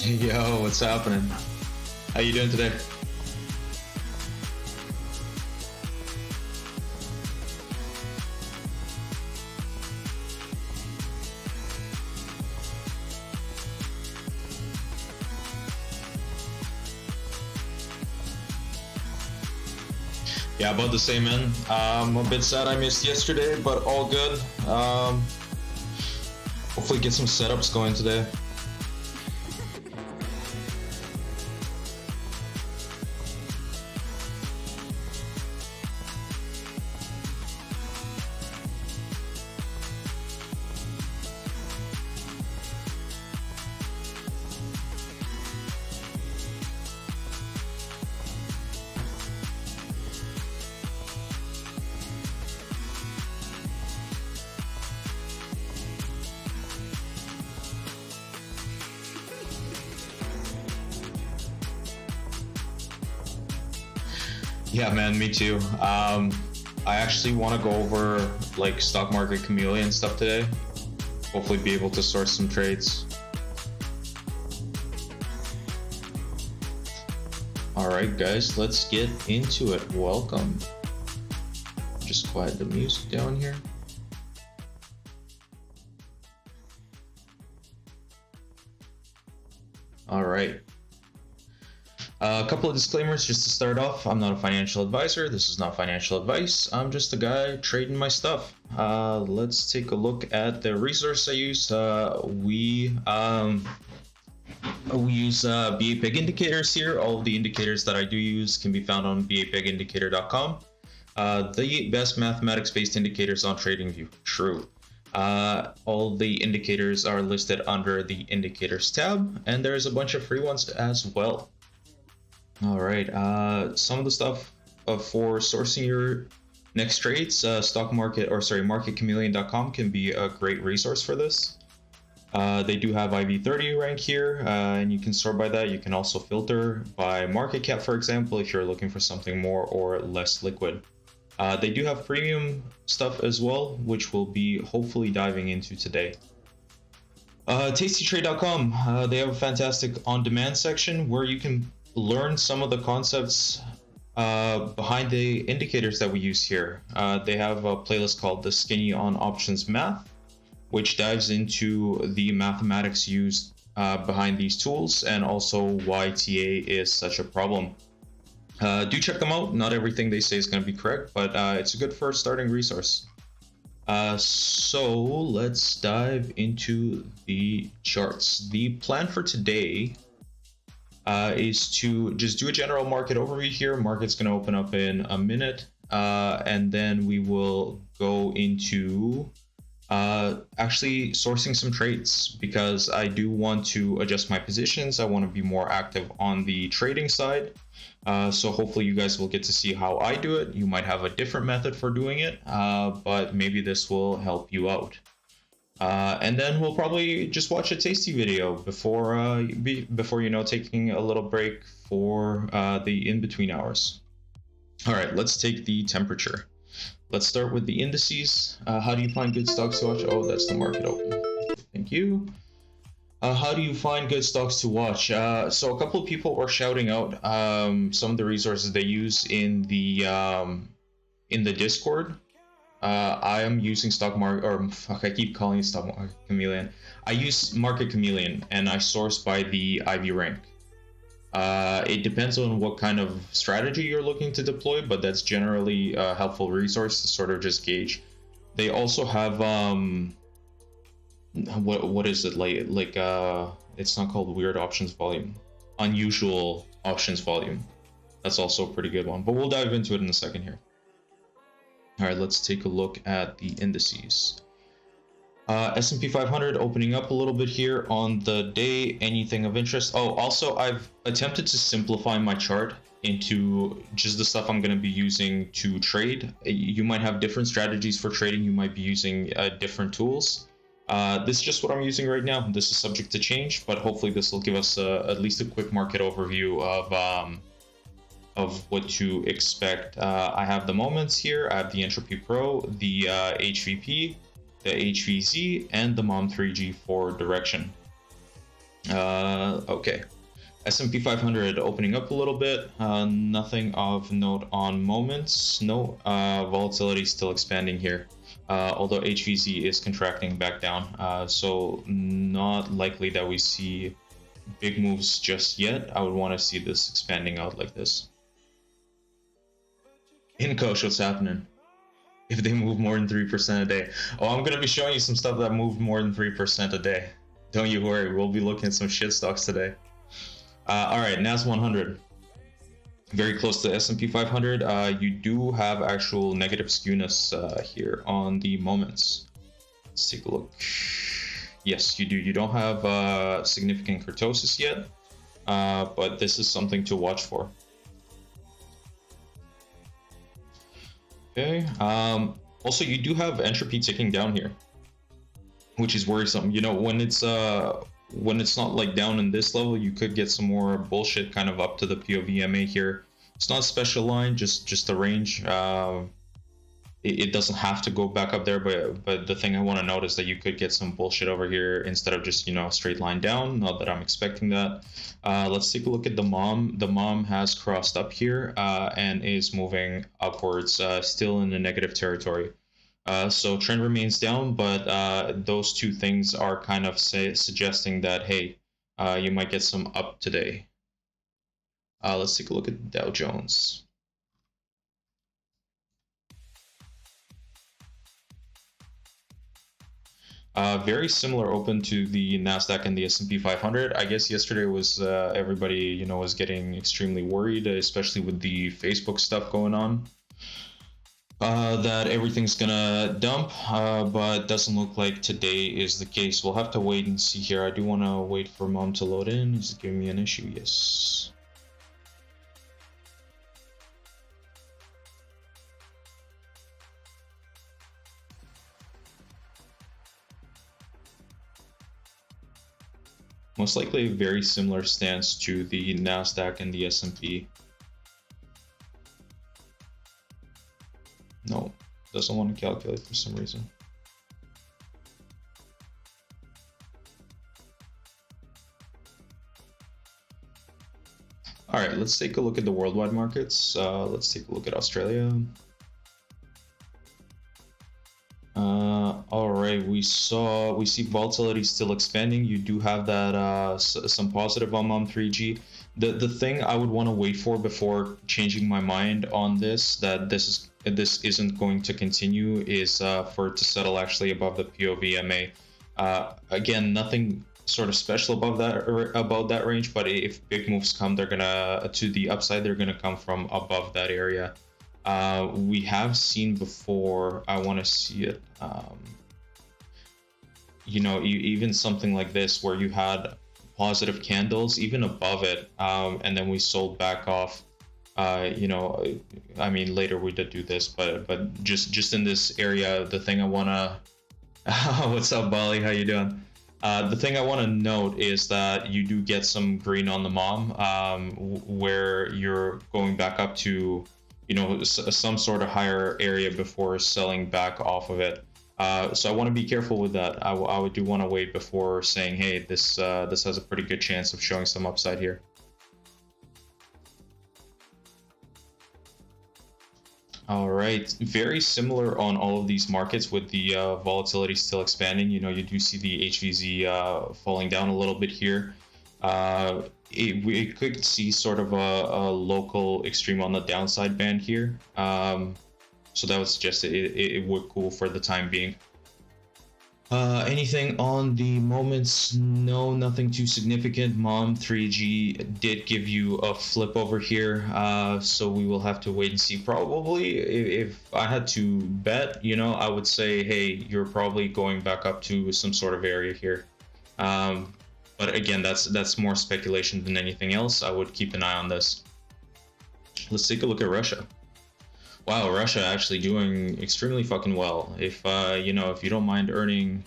Yo, what's happening? How you doing today? Yeah, about the same, man. I'm a bit sad I missed yesterday, but all good. Hopefully get some setups going today. Yeah, man, me too. I actually want to go over like stock market chameleon stuff today. Hopefully be able to source some trades. All right, guys, let's get into it. Welcome. Just quiet the music down here. All right. A couple of disclaimers just to start off. I'm not a financial advisor. This is not financial advice. I'm just a guy trading my stuff. Let's take a look at the resource I use. We use BA Peg indicators here. All of the indicators that I do use can be found on bapegindicator.com. The best mathematics-based indicators on TradingView. True. All the indicators are listed under the indicators tab, and there's a bunch of free ones as well. All right, some of the stuff for sourcing your next trades, marketchameleon.com can be a great resource for this. They do have IV30 rank here, and you can sort by that. You can also filter by market cap, for example, if you're looking for something more or less liquid. They do have premium stuff as well, which we'll be hopefully diving into today. Tastytrade.com, they have a fantastic on-demand section where you can learn some of the concepts behind the indicators that we use here. They have a playlist called The Skinny on Options Math, which dives into the mathematics used behind these tools and also why TA is such a problem. Do check them out. Not everything they say is going to be correct, but it's a good first starting resource. So let's dive into the charts. The plan for today is to just do a general market overview here. Market's going to open up in a minute, and then we will go into actually sourcing some trades because I do want to adjust my positions. I want to be more active on the trading side. So hopefully you guys will get to see how I do it. You might have a different method for doing it, but maybe this will help you out. And then we'll probably just watch a tasty video before taking a little break for the in-between hours. All right, let's take the temperature. Let's start with the indices. How do you find good stocks to watch? Oh, that's the market open. Thank you. How do you find good stocks to watch? So a couple of people were shouting out some of the resources they use in the Discord. I am using I keep calling it Stock Market Chameleon. I use Market Chameleon and I source by the IV rank. It depends on what kind of strategy you're looking to deploy, but that's generally a helpful resource to sort of just gauge. They also have what is it like it's not called weird options volume, unusual options volume. That's also a pretty good one, but we'll dive into it in a second here. All right, let's take a look at the indices. S&P 500 opening up a little bit here on the day. Anything of interest? Oh, also I've attempted to simplify my chart into just the stuff I'm going to be using to trade. You might have different strategies for trading. You might be using different tools. This is just what I'm using right now. This is subject to change, but hopefully this will give us at least a quick market overview of what to expect. I have the moments here. I have the Entropy Pro, the HVP, the HVZ, and the MOM3G for direction. Okay. S&P 500 opening up a little bit. Nothing of note on moments. No volatility still expanding here. Although HVZ is contracting back down. So not likely that we see big moves just yet. I would want to see this expanding out like this. In Kosh, what's happening? If they move more than 3% a day. Oh, I'm going to be showing you some stuff that moved more than 3% a day. Don't you worry, we'll be looking at some shit stocks today. All right, NAS 100. Very close to S&P 500. You do have actual negative skewness here on the moments. Let's take a look. Yes, you do. You don't have significant kurtosis yet, but this is something to watch for. Okay. Also, you do have entropy ticking down here, which is worrisome. You know, when it's not like down in this level, you could get some more bullshit kind of up to the POVMA here. It's not a special line, just a range. It doesn't have to go back up there, but the thing I want to note is that you could get some bullshit over here instead of just, you know, a straight line down. Not that I'm expecting that. Let's take a look at the MOM. The MOM has crossed up here and is moving upwards, still in the negative territory. So trend remains down, but those two things are kind of suggesting that, hey, you might get some up today. Let's take a look at Dow Jones. Very similar open to the Nasdaq and the S&P 500. I guess yesterday was everybody, you know, was getting extremely worried, especially with the Facebook stuff going on. That everything's gonna dump, but doesn't look like today is the case. We'll have to wait and see here. I do want to wait for MOM to load in. Is it giving me an issue? Yes. Most likely a very similar stance to the Nasdaq and the S&P. No, doesn't want to calculate for some reason. All right, let's take a look at the worldwide markets. Let's take a look at Australia. All right, we see volatility still expanding. You do have that some positive on MOM 3G. The thing I would want to wait for before changing my mind on this, that this isn't going to continue, is for it to settle actually above the POVMA. Again, nothing sort of special above that range, but if big moves come, they're gonna to the upside. They're gonna come from above that area. We have seen before. I want to see it. You know, even something like this where you had positive candles even above it, and then we sold back off. You know, I mean, later we did do this, but just in this area, the thing I wanna. What's up, Bali? How you doing? The thing I want to note is that you do get some green on the MOM, where you're going back up to, you know, some sort of higher area before selling back off of it. So I want to be careful with that. I would do want to wait before saying, hey, this has a pretty good chance of showing some upside here. All right, very similar on all of these markets with the volatility still expanding. You know, you do see the HVZ falling down a little bit here. We could see sort of a local extreme on the downside band here. So that would suggest it would cool for the time being. Anything on the moments? No, nothing too significant. MOM 3G did give you a flip over here, so we will have to wait and see. Probably, if I had to bet, you know, I would say, hey, you're probably going back up to some sort of area here. But again, that's more speculation than anything else. I would keep an eye on this. Let's take a look at Russia. Wow, Russia actually doing extremely fucking well. If you know, if you don't mind earning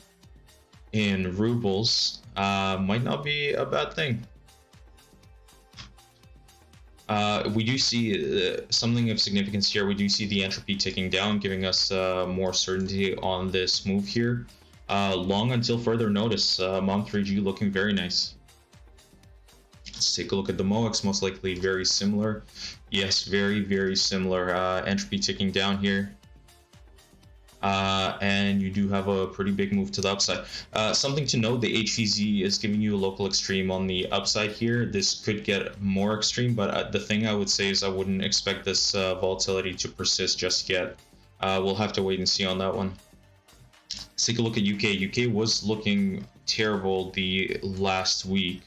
in rubles, might not be a bad thing. We do see something of significance here. We do see the entropy ticking down, giving us more certainty on this move here. Long until further notice. MOM 3G looking very nice. Let's take a look at the MOEX, most likely very similar. Yes, very similar. Entropy ticking down here. And you do have a pretty big move to the upside. Something to note, the HVZ is giving you a local extreme on the upside here. This could get more extreme, but the thing I would say is I wouldn't expect this volatility to persist just yet. We'll have to wait and see on that one. Let's take a look at UK. UK was looking terrible the last week.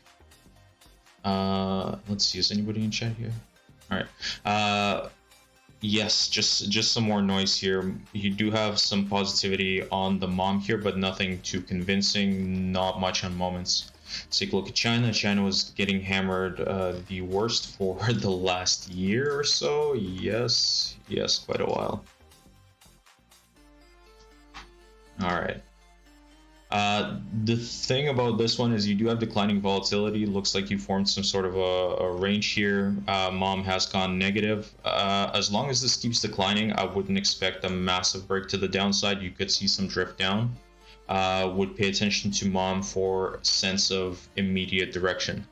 Let's see, is anybody in chat here? All right. Yes, just some more noise here. You do have some positivity on the mom here, but nothing too convincing, not much on moments. Let's take a look at China. China was getting hammered the worst for the last year or so. Yes, quite a while. All right. The thing about this one is you do have declining volatility. Looks like you formed some sort of a range here. Mom has gone negative. As long as this keeps declining, I wouldn't expect a massive break to the downside. You could see some drift down. Would pay attention to mom for sense of immediate direction.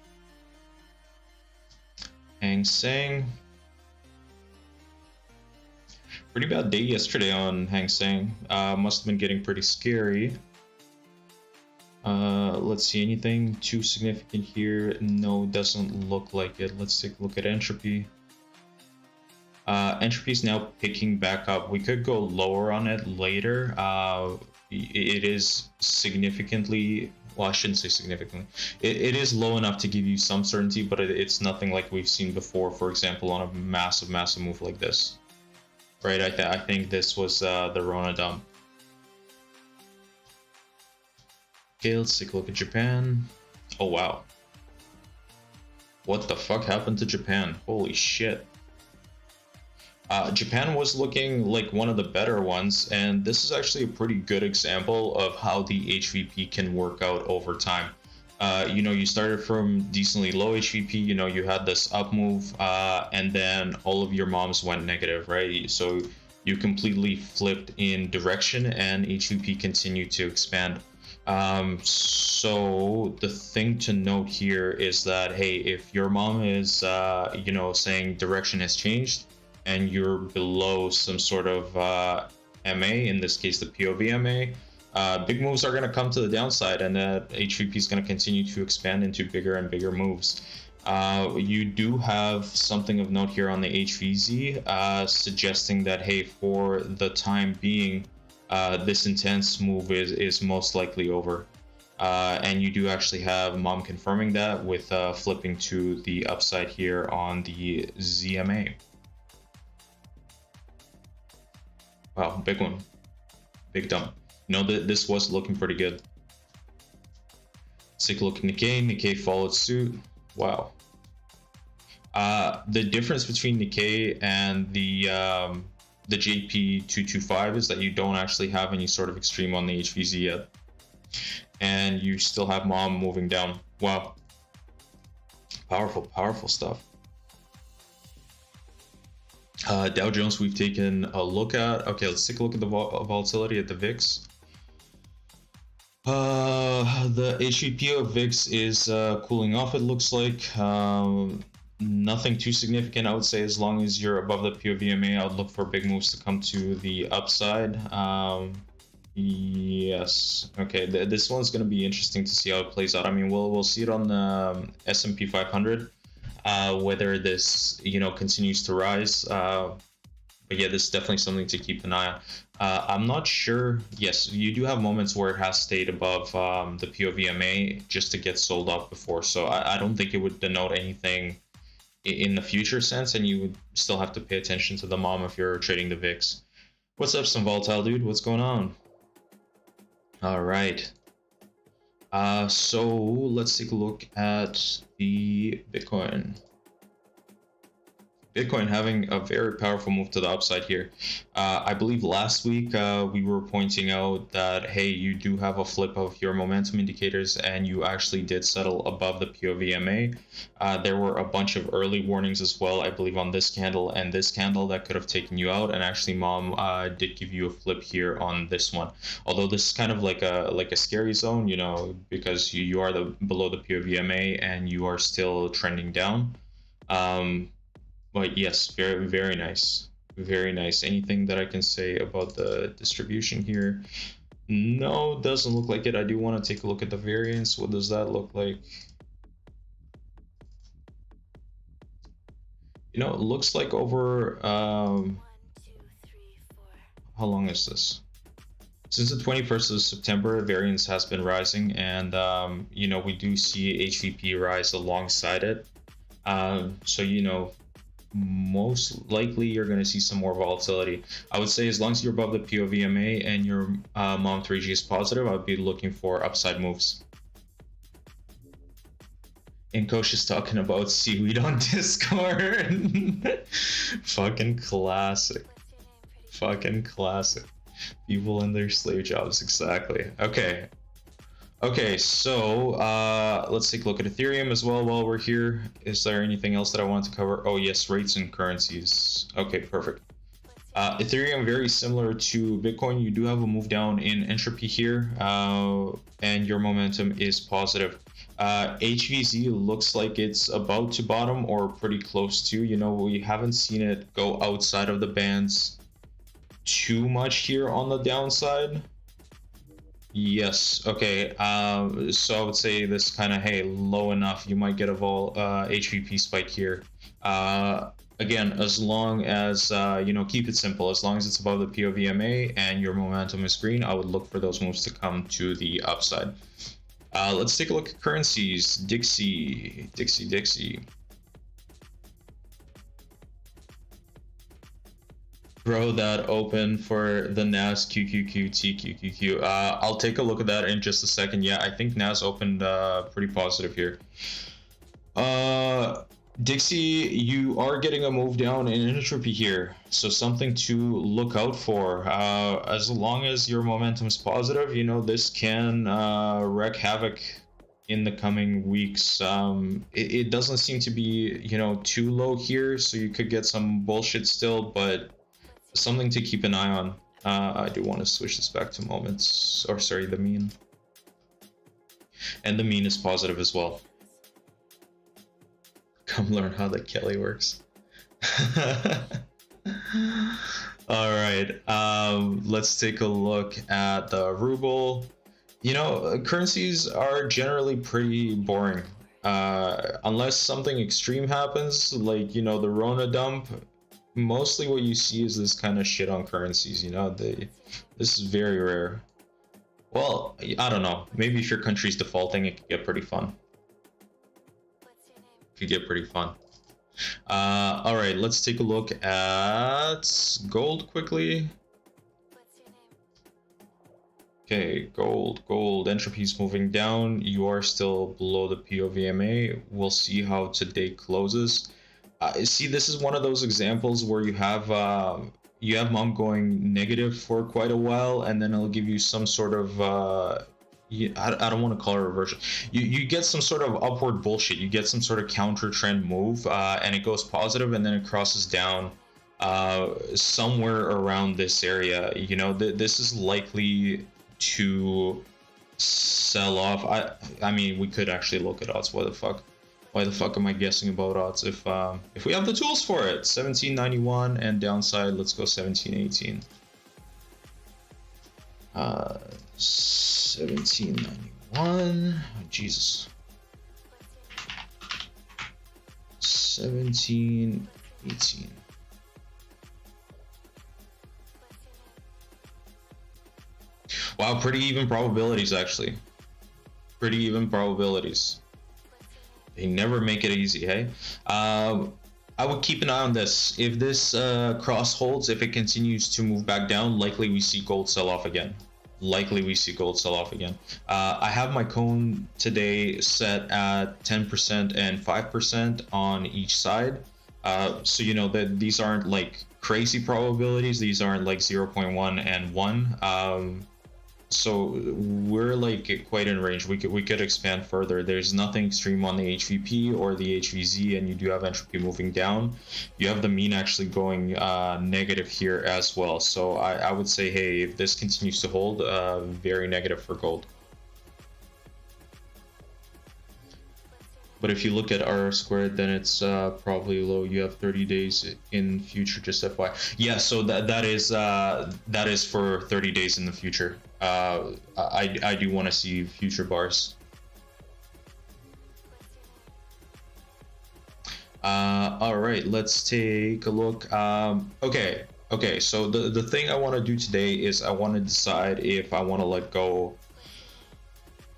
Hang Seng. Pretty bad day yesterday on Hang Seng. Must have been getting pretty scary. Let's see, anything too significant here? No, doesn't look like it. Let's take a look at entropy. Entropy is now picking back up. We could go lower on it later. It is significantly, well, I shouldn't say significantly. It is low enough to give you some certainty, but it's nothing like we've seen before, for example, on a massive move like this. Right, I think this was the Rona dump. Okay, let's take a look at Japan. Oh, wow. What the fuck happened to Japan? Holy shit. Japan was looking like one of the better ones, and this is actually a pretty good example of how the HVP can work out over time. You know, you started from decently low HVP, you know, you had this up move, and then all of your moms went negative, right? So you completely flipped in direction and HVP continued to expand. So the thing to note here is that, hey, if your mom is, you know, saying direction has changed and you're below some sort of MA, in this case, the POV MA, big moves are going to come to the downside, and that HVP is going to continue to expand into bigger and bigger moves. You do have something of note here on the HVZ, suggesting that, hey, for the time being, this intense move is most likely over. And you do actually have mom confirming that with flipping to the upside here on the ZMA. Wow, big one. Big dump. You know, this was looking pretty good. Let's take a look at Nikkei. Nikkei followed suit. Wow. The difference between Nikkei and the JP225 is that you don't actually have any sort of extreme on the HVZ yet. And you still have mom moving down. Wow. Powerful stuff. Dow Jones we've taken a look at. Okay, let's take a look at the volatility at the VIX. The HVP of VIX is cooling off, it looks like. Nothing too significant, I would say. As long as you're above the POVMA, I would look for big moves to come to the upside. Yes. Okay, this one's going to be interesting to see how it plays out. I mean, we'll see it on the S&P 500, whether this, you know, continues to rise. But yeah, this is definitely something to keep an eye on. I'm not sure. Yes, you do have moments where it has stayed above the POVMA just to get sold off before. So I don't think it would denote anything in the future sense, and you would still have to pay attention to the mom if you're trading the VIX. What's up, some volatile dude? What's going on? All right. So let's take a look at the Bitcoin. Bitcoin having a very powerful move to the upside here. I believe last week we were pointing out that, hey, you do have a flip of your momentum indicators and you actually did settle above the POVMA. There were a bunch of early warnings as well, I believe, on this candle and this candle that could have taken you out. And actually, Mom did give you a flip here on this one. Although this is kind of like a scary zone, you know, because you are below the POVMA and you are still trending down. But yes, very, very nice. Very nice. Anything that I can say about the distribution here? No, doesn't look like it. I do want to take a look at the variance. What does that look like? You know, it looks like over, how long is this? Since the 21st of September, variance has been rising, and, you know, we do see HVP rise alongside it. So, you know, most likely you're going to see some more volatility. I would say as long as you're above the POVMA and your MOM3G is positive, I'd be looking for upside moves. And Kosh is talking about seaweed on Discord. Fucking classic. Fucking classic. People in their slave jobs, exactly. Okay. Okay, so let's take a look at Ethereum as well while we're here. Is there anything else that I want to cover? Oh yes, rates and currencies. Okay, perfect. Ethereum, very similar to Bitcoin. You do have a move down in entropy here, and your momentum is positive. HVZ looks like it's about to bottom or pretty close to. You know, we haven't seen it go outside of the bands too much here on the downside. Yes, okay, so I would say this kind of, hey, low enough, you might get a HVP spike here. Again, as long as, you know, keep it simple, as long as it's above the POVMA and your momentum is green, I would look for those moves to come to the upside. Let's take a look at currencies. Dixie. Bro, that open for the NAS QQQT. I'll take a look at that in just a second. Yeah, I think NAS opened pretty positive here. Dixie, you are getting a move down in entropy here, so something to look out for. As long as your momentum is positive, you know, this can wreak havoc in the coming weeks. It doesn't seem to be, you know, too low here, so you could get some bullshit still, but something to keep an eye on. I do want to switch this back to moments, or sorry, the mean. And the mean is positive as well. Come learn how the Kelly works. All right, let's take a look at the ruble. You know, currencies are generally pretty boring. Unless something extreme happens, like, you know, the Rona dump, mostly what you see is this kind of shit on currencies, you know. This is very rare. Well, I don't know, maybe if your country's defaulting, it could get pretty fun. All right, let's take a look at gold quickly. Okay, gold entropy's moving down. You are still below the POVMA. We'll see how today closes. See, this is one of those examples where you have MOM going negative for quite a while, and then it'll give you some sort of I don't want to call it reversion. You get some sort of upward bullshit. You get some sort of counter trend move, and it goes positive, and then it crosses down somewhere around this area. You know, this is likely to sell off. I mean, we could actually look at odds. Why the fuck am I guessing about odds if we have the tools for it? 1791 and downside, let's go 1718. 1791. Oh, Jesus. 1718. Wow, pretty even probabilities actually. Pretty even probabilities. They never make it easy, hey? I would keep an eye on this. If this cross holds, if it continues to move back down, likely we see gold sell off again. I have my cone today set at 10% and 5% on each side. So you know that these aren't like crazy probabilities. These aren't like 0.1 and 1. So we're like quite in range. We could expand further. There's nothing extreme on the HVP or the HVZ, and you do have entropy moving down. You have the mean actually going negative here as well. So I would say, hey, if this continues to hold, very negative for gold. But if you look at R squared, then it's probably low. You have 30 days in future, just FY. Yeah, so that is for 30 days in the future. I do want to see future bars. All right, let's take a look. Okay. So the thing I want to do today is I want to decide if I want to let go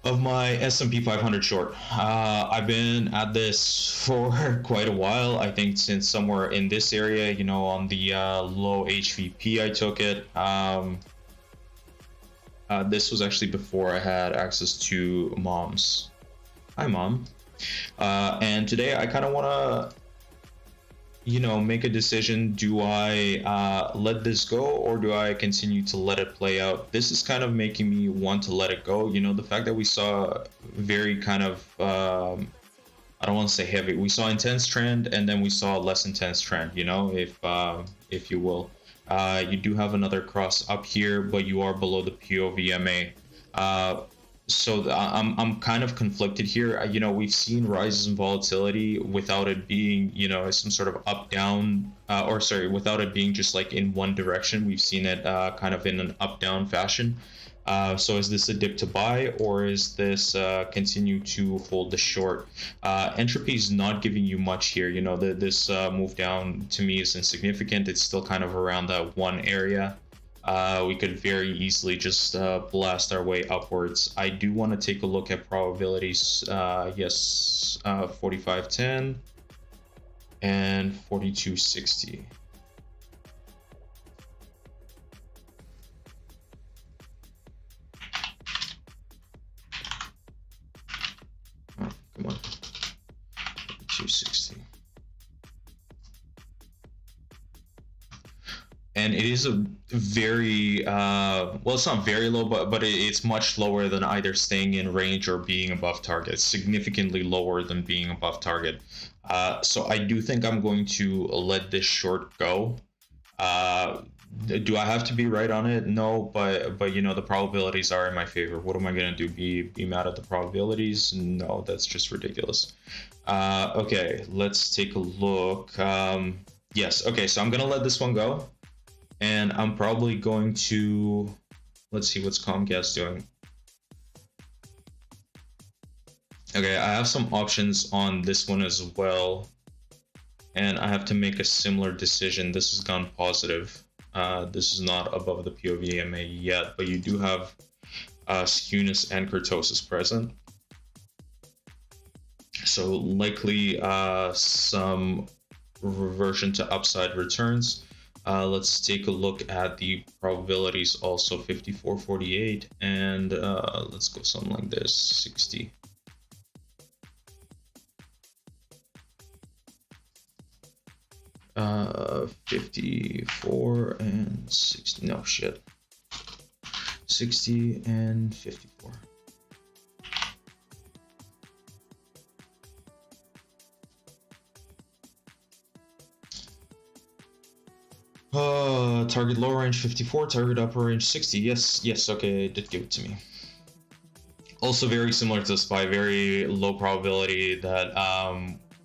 of my S&P 500 short. I've been at this for quite a while. I think since somewhere in this area, you know, on the low HVP, I took it. This was actually before I had access to moms. Hi, mom. And today I kind of want to, you know, make a decision. Do I let this go, or do I continue to let it play out? This is kind of making me want to let it go. You know, the fact that we saw very kind of, I don't want to say heavy. We saw intense trend, and then we saw a less intense trend, you know, if you will. You do have another cross up here, but you are below the POVMA. So I'm kind of conflicted here. You know, we've seen rises in volatility without it being, you know, some sort of up down, or sorry, without it being just like in one direction. We've seen it kind of in an up down fashion. So is this a dip to buy, or is this continue to hold the short? Entropy is not giving you much here. You know, this move down to me is insignificant. It's still kind of around that one area. We could very easily just blast our way upwards. I do want to take a look at probabilities. Yes, 45.10 and 42.60. Oh, come on, 260. And it is a very well, it's not very low, but it's much lower than either staying in range or being above target. It's significantly lower than being above target. So I do think I'm going to let this short go. Do I have to be right on it? No, but you know, the probabilities are in my favor. What am I gonna do? Be mad at the probabilities? No, that's just ridiculous. Okay, let's take a look. Yes, okay, so I'm gonna let this one go. And I'm probably going to, let's see what's Comcast doing. Okay, I have some options on this one as well. And I have to make a similar decision. This has gone positive. This is not above the POVMA yet, but you do have skewness and kurtosis present. So likely some reversion to upside returns. Let's take a look at the probabilities also, 54.48, and let's go something like this, 60. Uh, 54 and 60, no shit. 60 and 54. Target lower range 54, target upper range 60. Yes, okay, it did give it to me. Also very similar to the SPY, very low probability that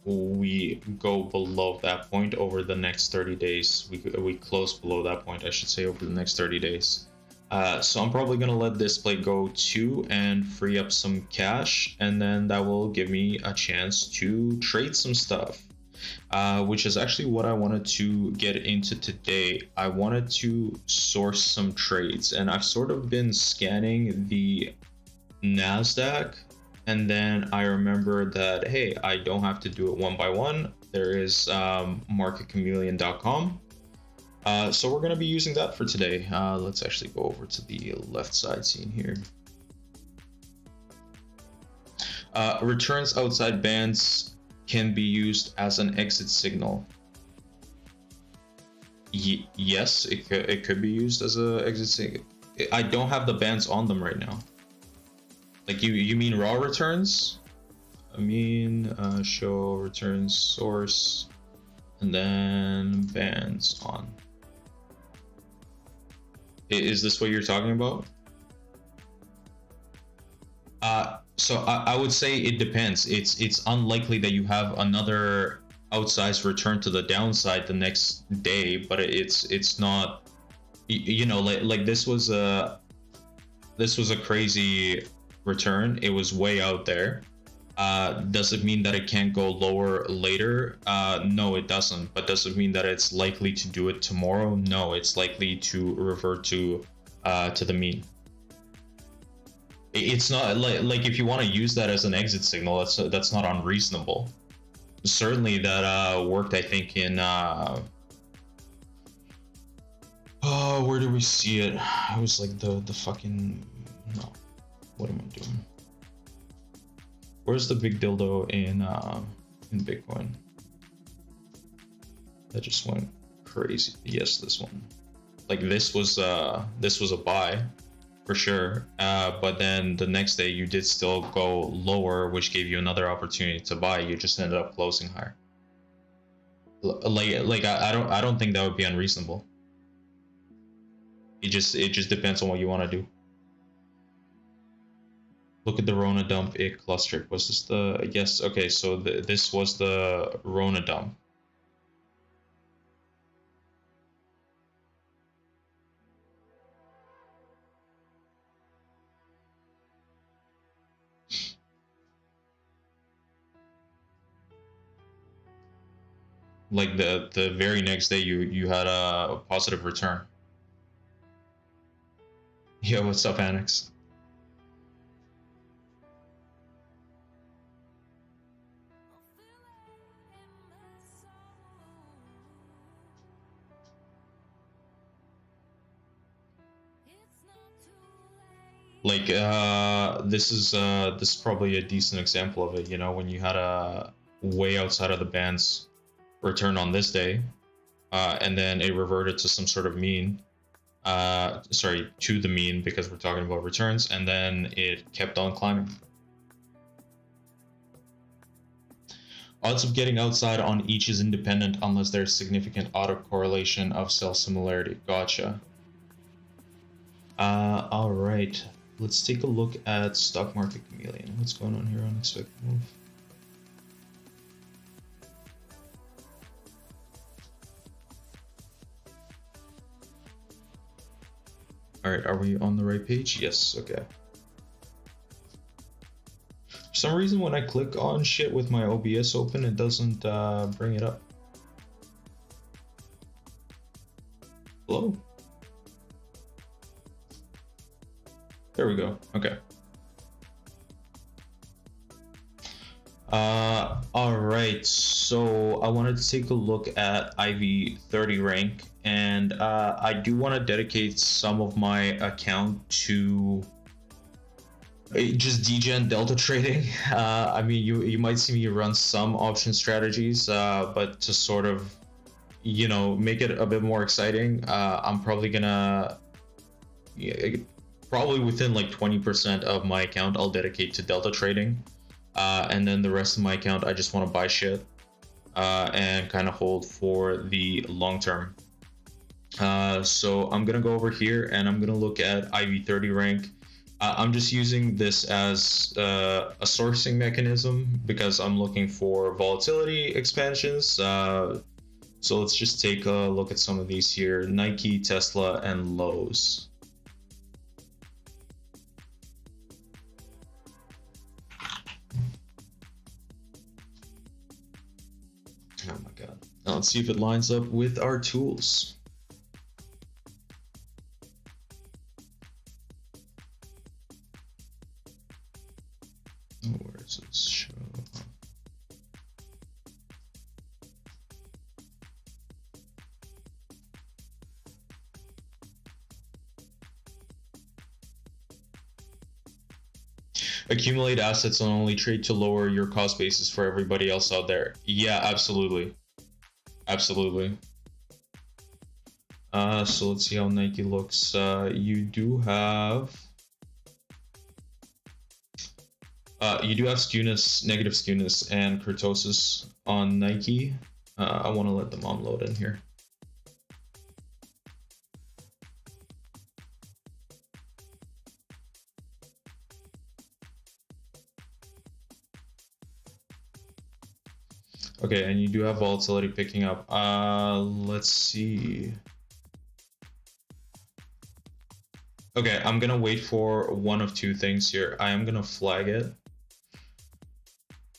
we go below that point over the next 30 days. We close below that point, I should say, over the next 30 days. So I'm probably gonna let this play go too and free up some cash, and then that will give me a chance to trade some stuff. Which is actually what I wanted to get into today. I wanted to source some trades, and I've sort of been scanning the NASDAQ, and then I remember that, hey, I don't have to do it one by one. There is marketchameleon.com. So we're going to be using that for today. Let's actually go over to the left side scene here. Returns outside bands can be used as an exit signal. Yes, it could be used as a exit signal. I don't have the bands on them right now. Like you mean raw returns? I mean show returns source and then bands on. Is this what you're talking about? So I would say it depends. It's unlikely that you have another outsized return to the downside the next day, but it's not, you know, like this was a crazy return. It was way out there. Does it mean that it can't go lower later? No, it doesn't. But does it mean that it's likely to do it tomorrow? No, it's likely to revert to the mean. It's not like if you want to use that as an exit signal, that's not unreasonable. Certainly that worked, I think, in oh, where did we see it? It was like the fucking, no, what am I doing? Where's the big dildo in Bitcoin? That just went crazy. Yes, this one. Like this was a buy for sure, but then the next day you did still go lower, which gave you another opportunity to buy. You just ended up closing higher. Like I don't think that would be unreasonable. It just depends on what you want to do. Look at the Rona dump. It clustered. Was this the, yes? Okay, so this was the Rona dump. Like the very next day you had a positive return. Yeah, what's up, Annex? Like this is probably a decent example of it, you know, when you had a way outside of the band's return on this day, and then it reverted to some sort of mean, sorry, to the mean, because we're talking about returns, and then it kept on climbing. Odds of getting outside on each is independent unless there's significant autocorrelation of self-similarity. Gotcha. All right. Let's take a look at Stock Market Chameleon. What's going on here? Unexpected move. All right, are we on the right page? Yes, okay. For some reason, when I click on shit with my OBS open, it doesn't bring it up. Hello? There we go. Okay. All right. So I wanted to take a look at IV30 rank, and I do want to dedicate some of my account to just degen delta trading. I mean, you might see me run some option strategies, but to sort of, you know, make it a bit more exciting, I'm probably gonna, probably within like 20% of my account I'll dedicate to delta trading, and then the rest of my account I just want to buy shit and kind of hold for the long term. So I'm gonna go over here and I'm gonna look at IV30 rank. I'm just using this as a sourcing mechanism because I'm looking for volatility expansions. So let's just take a look at some of these here: Nike, Tesla, and Lowe's. Oh my god. Now let's see if it lines up with our tools. Where does it show? Accumulate assets and only trade to lower your cost basis for everybody else out there. Yeah, absolutely. Absolutely. So let's see how Nike looks. You do have skewness, negative skewness, and kurtosis on Nike. I want to let the mom load in here. Okay, and you do have volatility picking up. Let's see. Okay, I'm gonna wait for one of two things here. I am gonna flag it.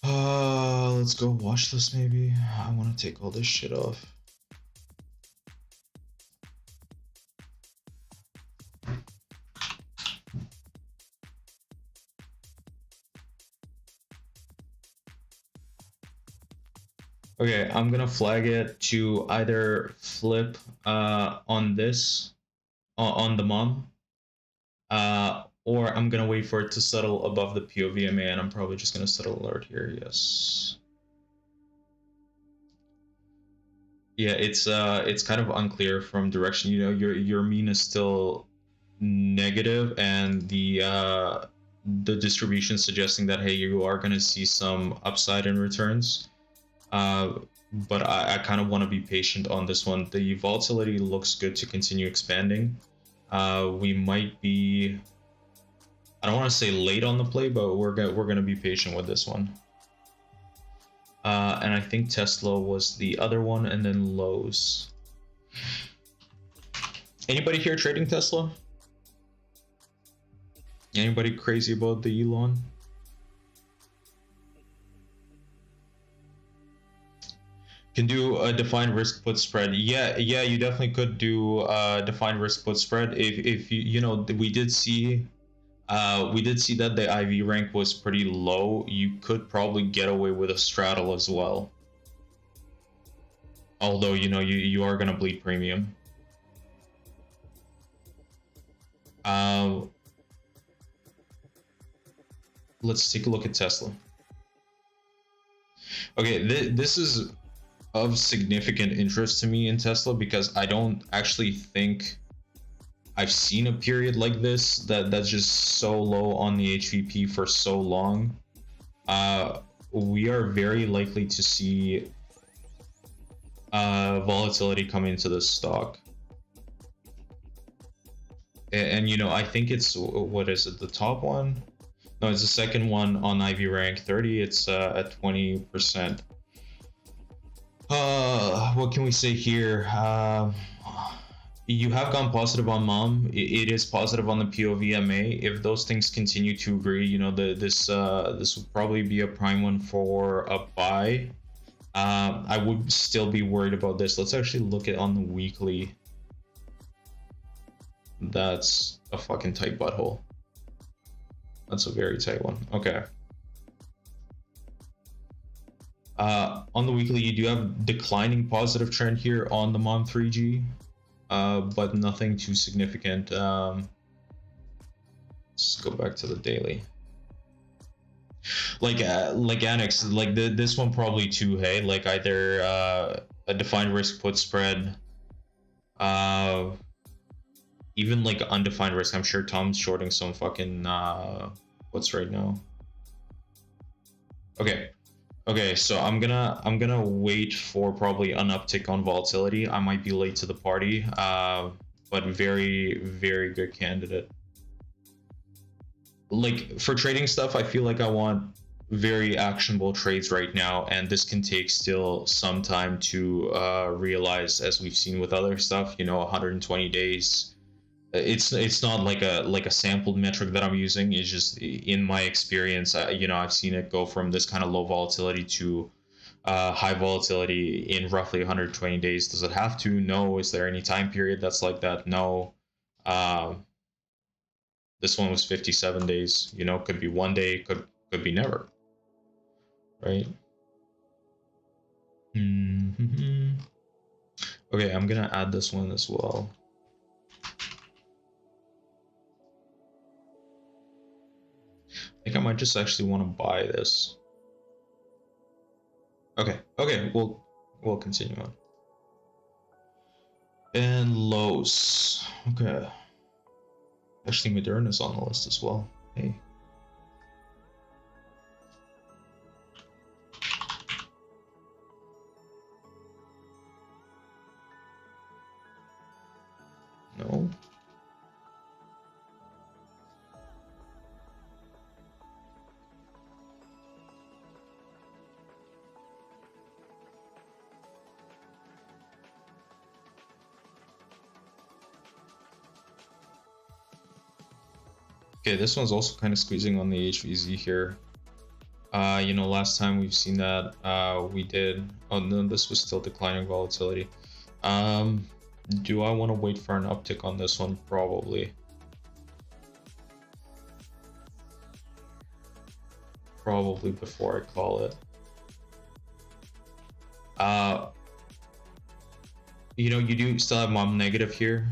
Let's go watch this maybe. I want to take all this shit off. Okay, I'm gonna flag it to either flip on this, on the mom, or I'm gonna wait for it to settle above the POVMA, and I'm probably just gonna set alert here. Yes. Yeah, it's kind of unclear from direction. You know, your mean is still negative, and the distribution suggesting that hey, you are gonna see some upside in returns. But I kind of want to be patient on this one. The volatility looks good to continue expanding. We might be, I don't want to say late on the play, but we're gonna be patient with this one. And I think Tesla was the other one, and then Lowe's. Anybody here trading Tesla? Anybody crazy about the Elon? Can do a defined risk put spread. Yeah, you definitely could do a defined risk put spread. If you know, we did see that the IV rank was pretty low. You could probably get away with a straddle as well. Although, you know, you are gonna bleed premium. Let's take a look at Tesla. Okay, this is of significant interest to me in Tesla because I don't actually think I've seen a period like this that's just so low on the HVP for so long. We are very likely to see volatility come into this stock. And you know, I think it's, what is it, the top one? No, it's the second one on IV rank 30. It's at 20%. What can we say here? You have gone positive on mom. It is positive on the POVMA. If those things continue to agree, you know, this would probably be a prime one for a buy. I would still be worried about this. Let's actually look at on the weekly. That's a fucking tight butthole. That's a very tight one. Okay. On the weekly, you do have declining positive trend here on the mom 3G, but nothing too significant. Let's go back to the daily. Like Annex, like this one probably too. Hey, like either a defined risk put spread, even like undefined risk. I'm sure Tom's shorting some fucking what's right now. Okay, so I'm gonna wait for probably an uptick on volatility. I might be late to the party, but very, very good candidate. Like for trading stuff, I feel like I want very actionable trades right now, and this can take still some time to realize, as we've seen with other stuff. You know, 120 days. It's not like a sampled metric that I'm using. It's just in my experience, you know, I've seen it go from this kind of low volatility to high volatility in roughly 120 days. Does it have to? No. Is there any time period that's like that? No. This one was 57 days. You know, could be one day, could be never. Right? Okay, I'm gonna add this one as well. I think I might just actually want to buy this. Okay, we'll continue on. And lows. Okay. Actually, Moderna's on the list as well. Hey. No. Okay, this one's also kind of squeezing on the HVZ here. You know, last time we've seen that we did. Oh no, this was still declining volatility. Do I want to wait for an uptick on this one? Probably. Probably before I call it. You know, you do still have mom negative here.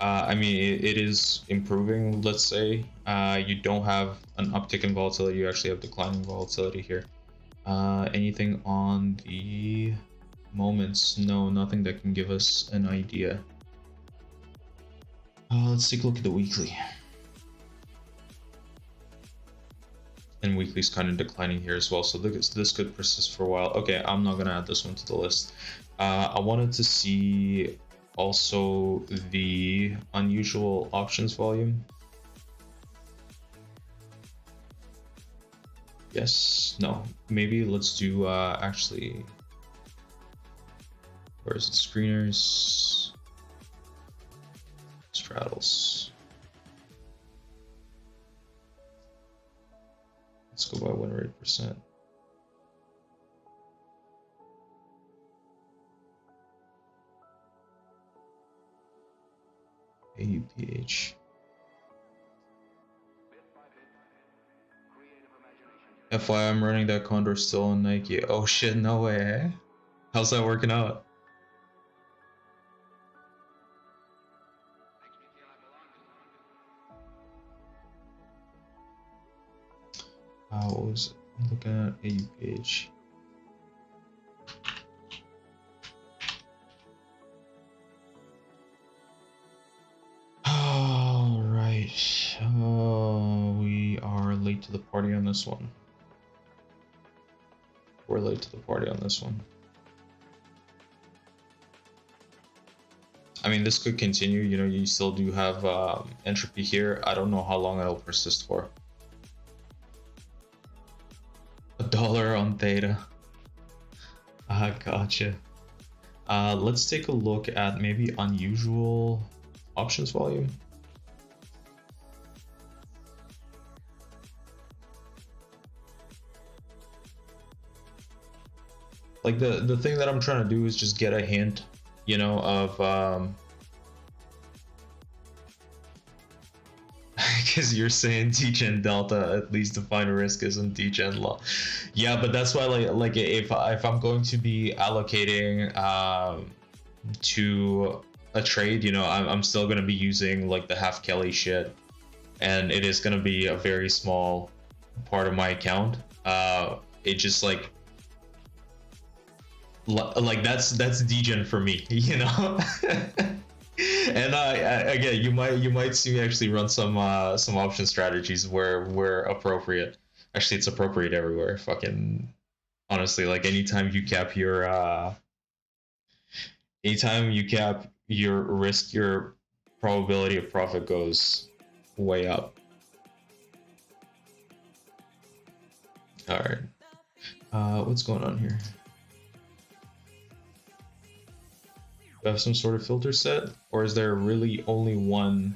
I mean, it is improving, let's say. You don't have an uptick in volatility, you actually have declining volatility here. Anything on the moments? No, nothing that can give us an idea. Let's take a look at the weekly. And weekly's kind of declining here as well, so this could persist for a while. Okay, I'm not gonna add this one to the list. I wanted to see also the unusual options volume. Yes, no, maybe let's do actually, where is it? Screeners, straddles. Let's go by win rate percent. AUPH. FYI, I'm running that Condor still on Nike. Oh shit, no way, eh? How's that working out? What was it? I'm looking at AUPH. Alright. We are late to the party on this one. We're late to the party on this one. I mean, this could continue. You know, you still do have entropy here. I don't know how long it'll persist for. $1 on theta. Gotcha. Let's take a look at maybe unusual options volume. Like the thing that I'm trying to do is just get a hint, you know, of because you're saying degen delta, at least define risk isn't degen law. Yeah, but that's why like if I'm going to be allocating to a trade, you know, I'm still gonna be using like the half Kelly shit, and it is gonna be a very small part of my account. It just like that's degen for me, you know. And again, you might see me actually run some option strategies where appropriate. Actually, it's appropriate everywhere. Fucking honestly, like anytime you cap your risk, your probability of profit goes way up. All right, what's going on here? Do I have some sort of filter set, or is there really only one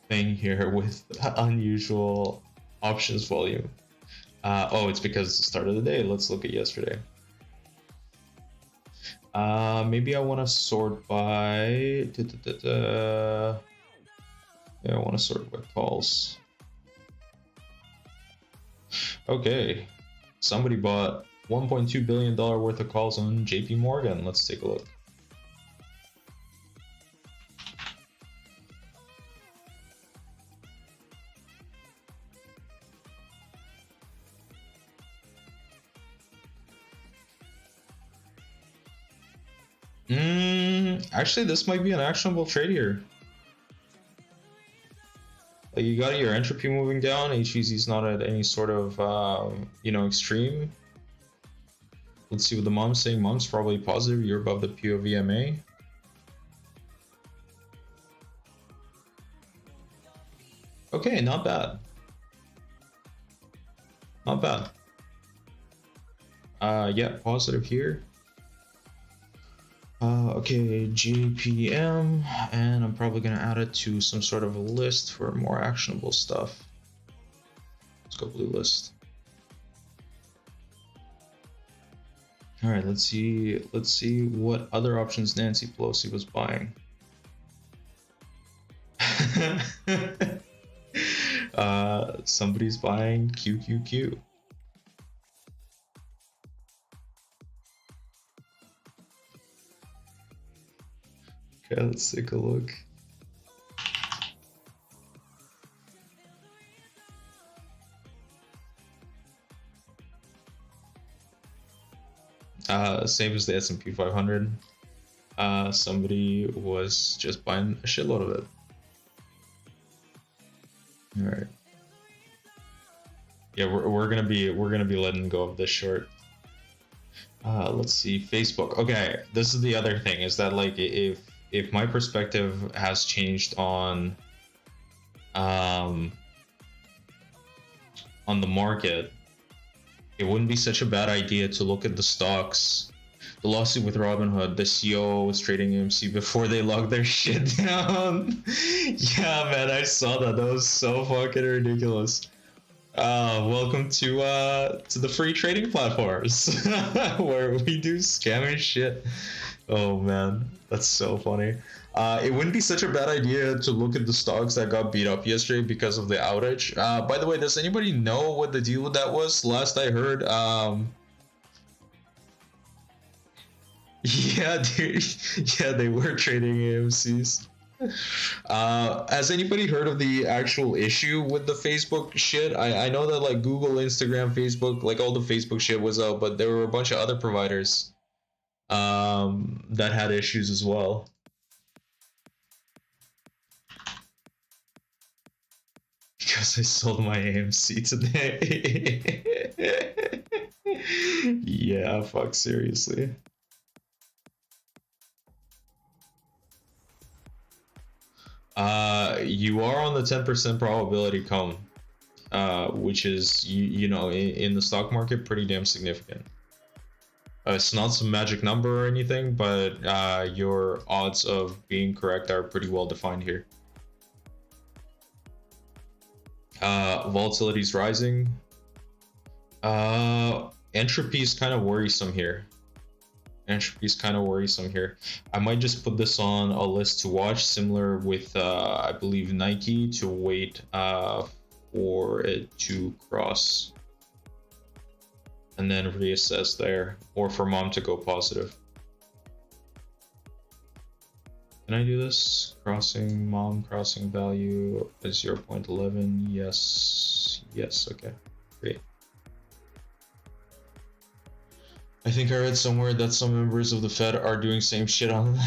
thing here with unusual options volume? Oh, it's because it's the start of the day. Let's look at yesterday. Maybe I want to sort by yeah, I want to sort by calls. Okay, somebody bought $1.2 billion worth of calls on JP Morgan. Let's take a look. Actually, this might be an actionable trade here. Like, you got your entropy moving down. HEZ's not at any sort of, you know, extreme. Let's see what the mom's saying. Mom's probably positive. You're above the POVMA. Okay, not bad. Not bad. Yeah, positive here. Okay, JPM, and I'm probably gonna add it to some sort of a list for more actionable stuff. Let's go blue list. All right, let's see what other options Nancy Pelosi was buying. Somebody's buying QQQ. Okay, let's take a look. Same as the S&P 500. Somebody was just buying a shitload of it. All right. Yeah, we're gonna be letting go of this short. Let's see, Facebook. Okay, this is the other thing, is that like if my perspective has changed on the market, it wouldn't be such a bad idea to look at the stocks. The lawsuit with Robinhood, the CEO was trading AMC before they locked their shit down. Yeah, man, I saw that. That was so fucking ridiculous. Welcome to the free trading platforms where we do scammy shit. Oh man, that's so funny. It wouldn't be such a bad idea to look at the stocks that got beat up yesterday because of the outage. By the way, does anybody know what the deal with that was? Last I heard, yeah, dude, yeah, they were trading AMCs. Has anybody heard of the actual issue with the Facebook shit? I know that like Google, Instagram, Facebook, like all the Facebook shit was out, but there were a bunch of other providers that had issues as well. Because I sold my AMC today. Yeah, fuck, seriously. You are on the 10% probability cone, which is, you know, in the stock market, pretty damn significant. It's not some magic number or anything, but your odds of being correct are pretty well defined here. Volatility is rising. Entropy is kind of worrisome here. Entropy is kind of worrisome here. I might just put this on a list to watch, similar with I believe Nike, to wait for it to cross and then reassess there, or for mom to go positive. Can I do this? Crossing mom, crossing value is 0.11. Yes, yes, okay, great. I think I read somewhere that some members of the Fed are doing same shit on.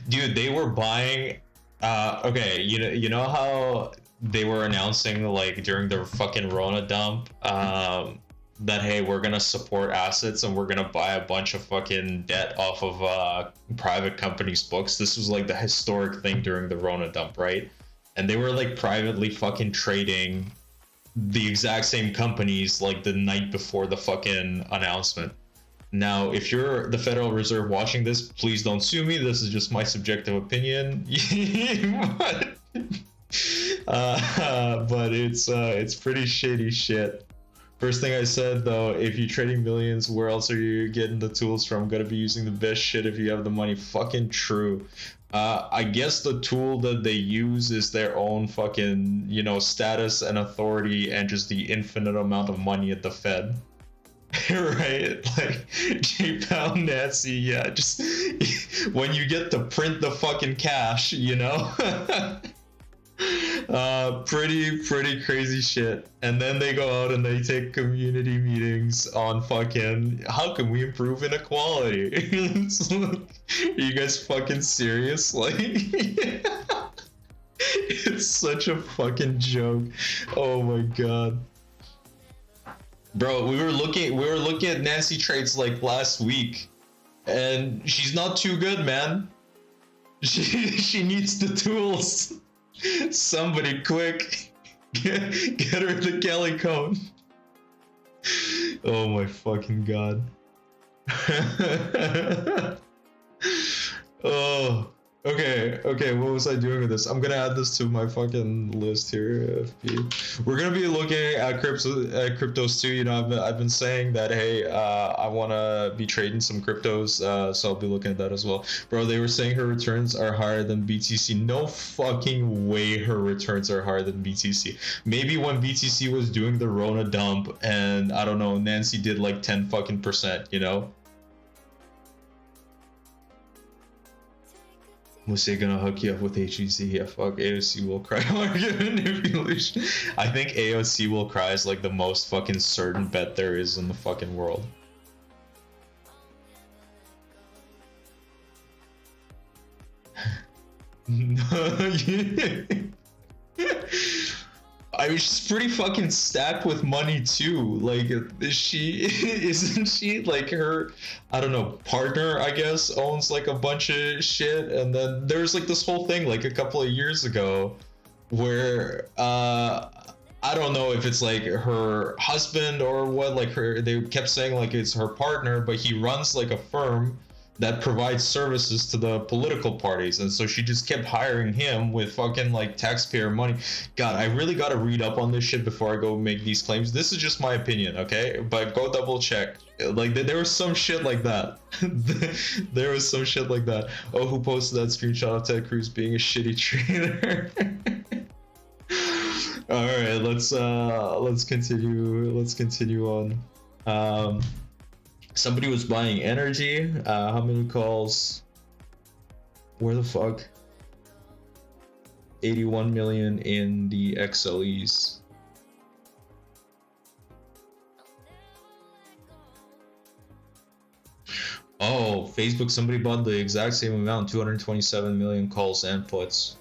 Dude, they were buying. Okay, you know how they were announcing like during the fucking Rona dump, that hey, we're gonna support assets and we're gonna buy a bunch of fucking debt off of private companies' books. This was like the historic thing during the Rona dump, right? And they were like privately fucking trading the exact same companies like the night before the fucking announcement. Now, if you're the Federal Reserve watching this, please don't sue me. This is just my subjective opinion. But it's pretty shady shit. First thing I said though, if you're trading millions, where else are you getting the tools from? Gotta be using the best shit if you have the money. Fucking true. I guess the tool that they use is their own fucking, you know, status and authority and just the infinite amount of money at the Fed. Right, like J-Pound Nancy, yeah, just when you get to print the fucking cash, you know. Pretty crazy shit. And then they go out and they take community meetings on fucking how can we improve inequality? It's like, are you guys fucking serious? Like it's such a fucking joke. Oh my god. Bro, we were looking at Nancy trades like last week, and she's not too good, man. She needs the tools. Somebody quick, get her the Kelly cone. Oh my fucking god. Oh, okay, what was I doing with this? I'm gonna add this to my fucking list here. FP. We're gonna be looking at cryptos too. You know, I've been saying that, hey, I wanna be trading some cryptos, so I'll be looking at that as well. Bro, they were saying her returns are higher than BTC. No fucking way her returns are higher than BTC. Maybe when BTC was doing the Rona dump and I don't know, Nancy did like 10 fucking %, you know? Was they gonna hook you up with HEC? Yeah, fuck, AOC will cry. Market manipulation. I think AOC will cry is like the most fucking certain bet there is in the fucking world. I mean, she's pretty fucking stacked with money too. Like, isn't she like her, I don't know, partner, I guess, owns like a bunch of shit. And then there's like this whole thing like a couple of years ago where, I don't know if it's like her husband or what, like they kept saying like it's her partner, but he runs like a firm that provides services to the political parties, and so she just kept hiring him with fucking like taxpayer money. God, I really gotta read up on this shit before I go make these claims. This is just my opinion, okay? But go double check. Like there was some shit like that. There was some shit like that. Oh, who posted that screenshot of Ted Cruz being a shitty trader? All right, let's continue on. Somebody was buying energy. How many calls? Where the fuck? 81 million in the XLEs. Oh, Facebook, somebody bought the exact same amount, 227 million calls and puts.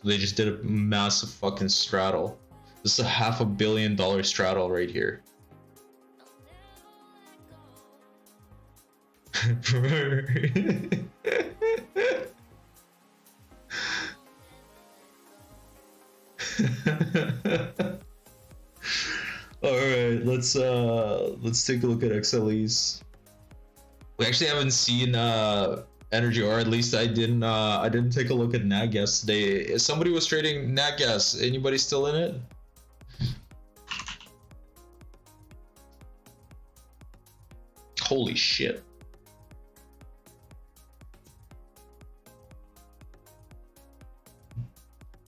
They just did a massive fucking straddle. This is a $500 million straddle right here. All right, let's take a look at XLEs. We actually haven't seen energy, or at least I didn't take a look at NAG yesterday. Somebody was trading NAG gas. Anybody still in it? Holy shit.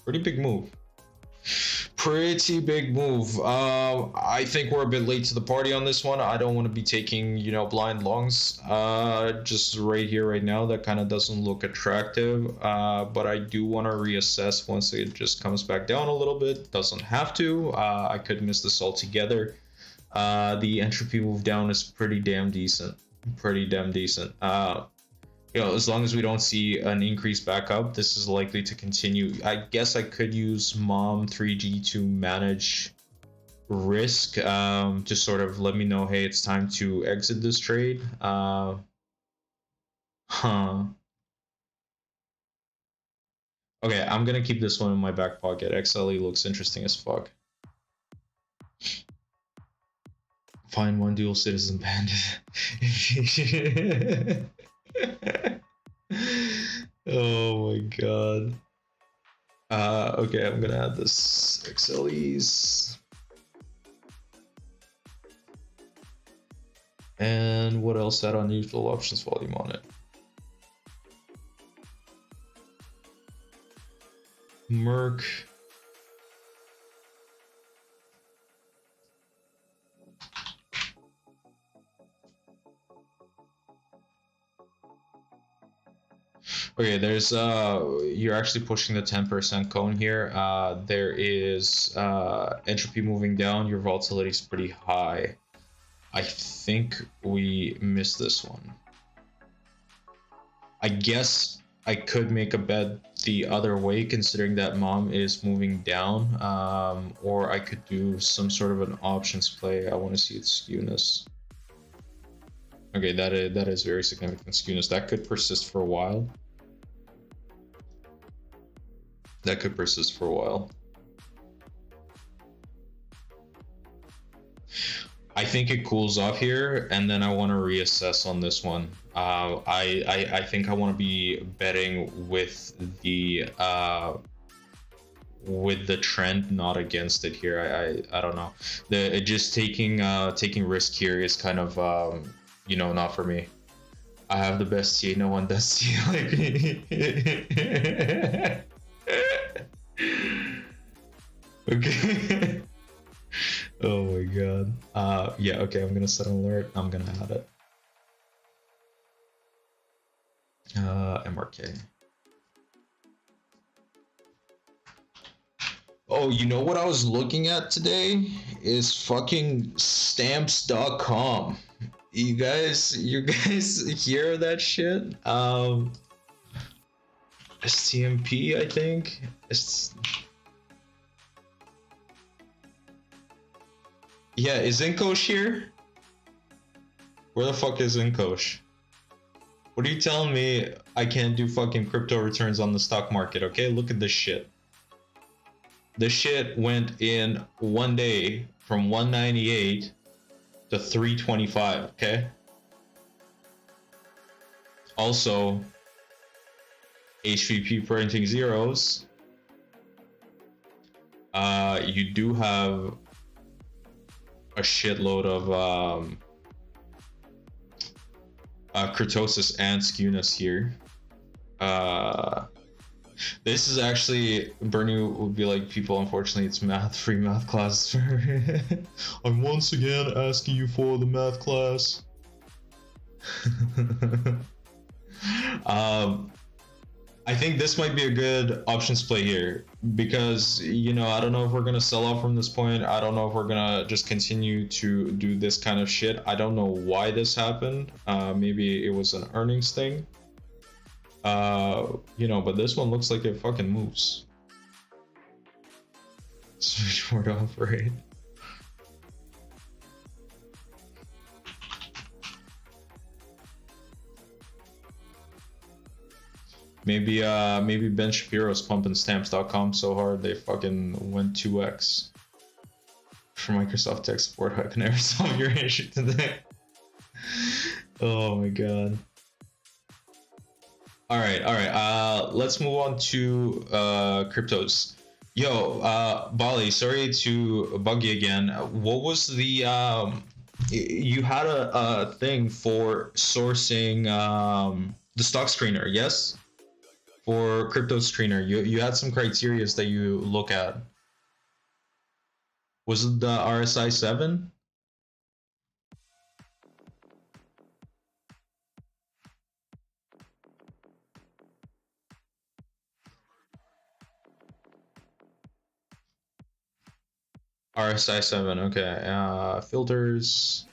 Pretty big move. Pretty big move. I think we're a bit late to the party on this one. I don't want to be taking, you know, blind longs. Just right here, right now, that kind of doesn't look attractive. But I do want to reassess once it just comes back down a little bit. Doesn't have to. I could miss this altogether. The entropy move down is pretty damn decent. Pretty damn decent. You know, as long as we don't see an increase back up, this is likely to continue. I guess I could use Mom 3G to manage risk, to sort of let me know, hey, it's time to exit this trade. Okay, I'm gonna keep this one in my back pocket. XLE looks interesting as fuck. Find one dual citizen bandit. Oh my god. Okay, I'm gonna add this XLEs. And what else had unusual options volume on it? Merc. Okay, there's you're actually pushing the 10% cone here. There is entropy moving down. Your volatility is pretty high. I think we missed this one. I guess I could make a bet the other way, considering that mom is moving down, or I could do some sort of an options play. I want to see its skewness. Okay, that is very significant skewness. That could persist for a while. That could persist for a while. I think it cools off here, and then I want to reassess on this one. I think I want to be betting with the trend, not against it here. I don't know. Just taking risk here is kind of you know, not for me. I have the best TA. No one does TA like me. Okay. Oh my god. Yeah, okay, I'm gonna set an alert. I'm gonna add it. MRK. Oh, you know what I was looking at today? Is fucking stamps.com. You guys hear that shit? STMP, I think. Yeah, is Inkosh here? Where the fuck is Inkosh? What are you telling me I can't do fucking crypto returns on the stock market, okay? Look at this shit. This shit went in one day from 198 to 325, okay? Also, HVP printing zeros. You do have a shitload of kurtosis and skewness here. This is actually, Bernie would be like, people, unfortunately it's math, free math class. I'm once again asking you for the math class. I think this might be a good options play here, because, you know, I don't know if we're gonna sell off from this point. I don't know if we're gonna just continue to do this kind of shit. I don't know why this happened. Maybe it was an earnings thing. You know, but this one looks like it fucking moves. Switchboard operate. Maybe maybe Ben Shapiro's pumping stamps.com so hard they fucking went 2x. For Microsoft tech support, how can I ever solve your issue today? Oh my god. Alright, let's move on to cryptos. Yo, Bali, sorry to bug you again. What was the you had a thing for sourcing the stock screener, yes? For crypto screener, you had some criteria that you look at. Was it the RSI 7? RSI 7, okay. Filters.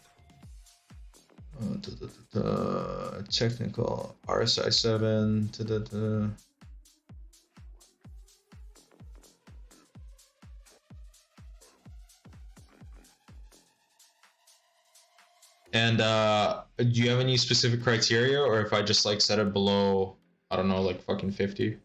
Technical RSI 7. And do you have any specific criteria, or if I just like set it below, I don't know, like fucking 50?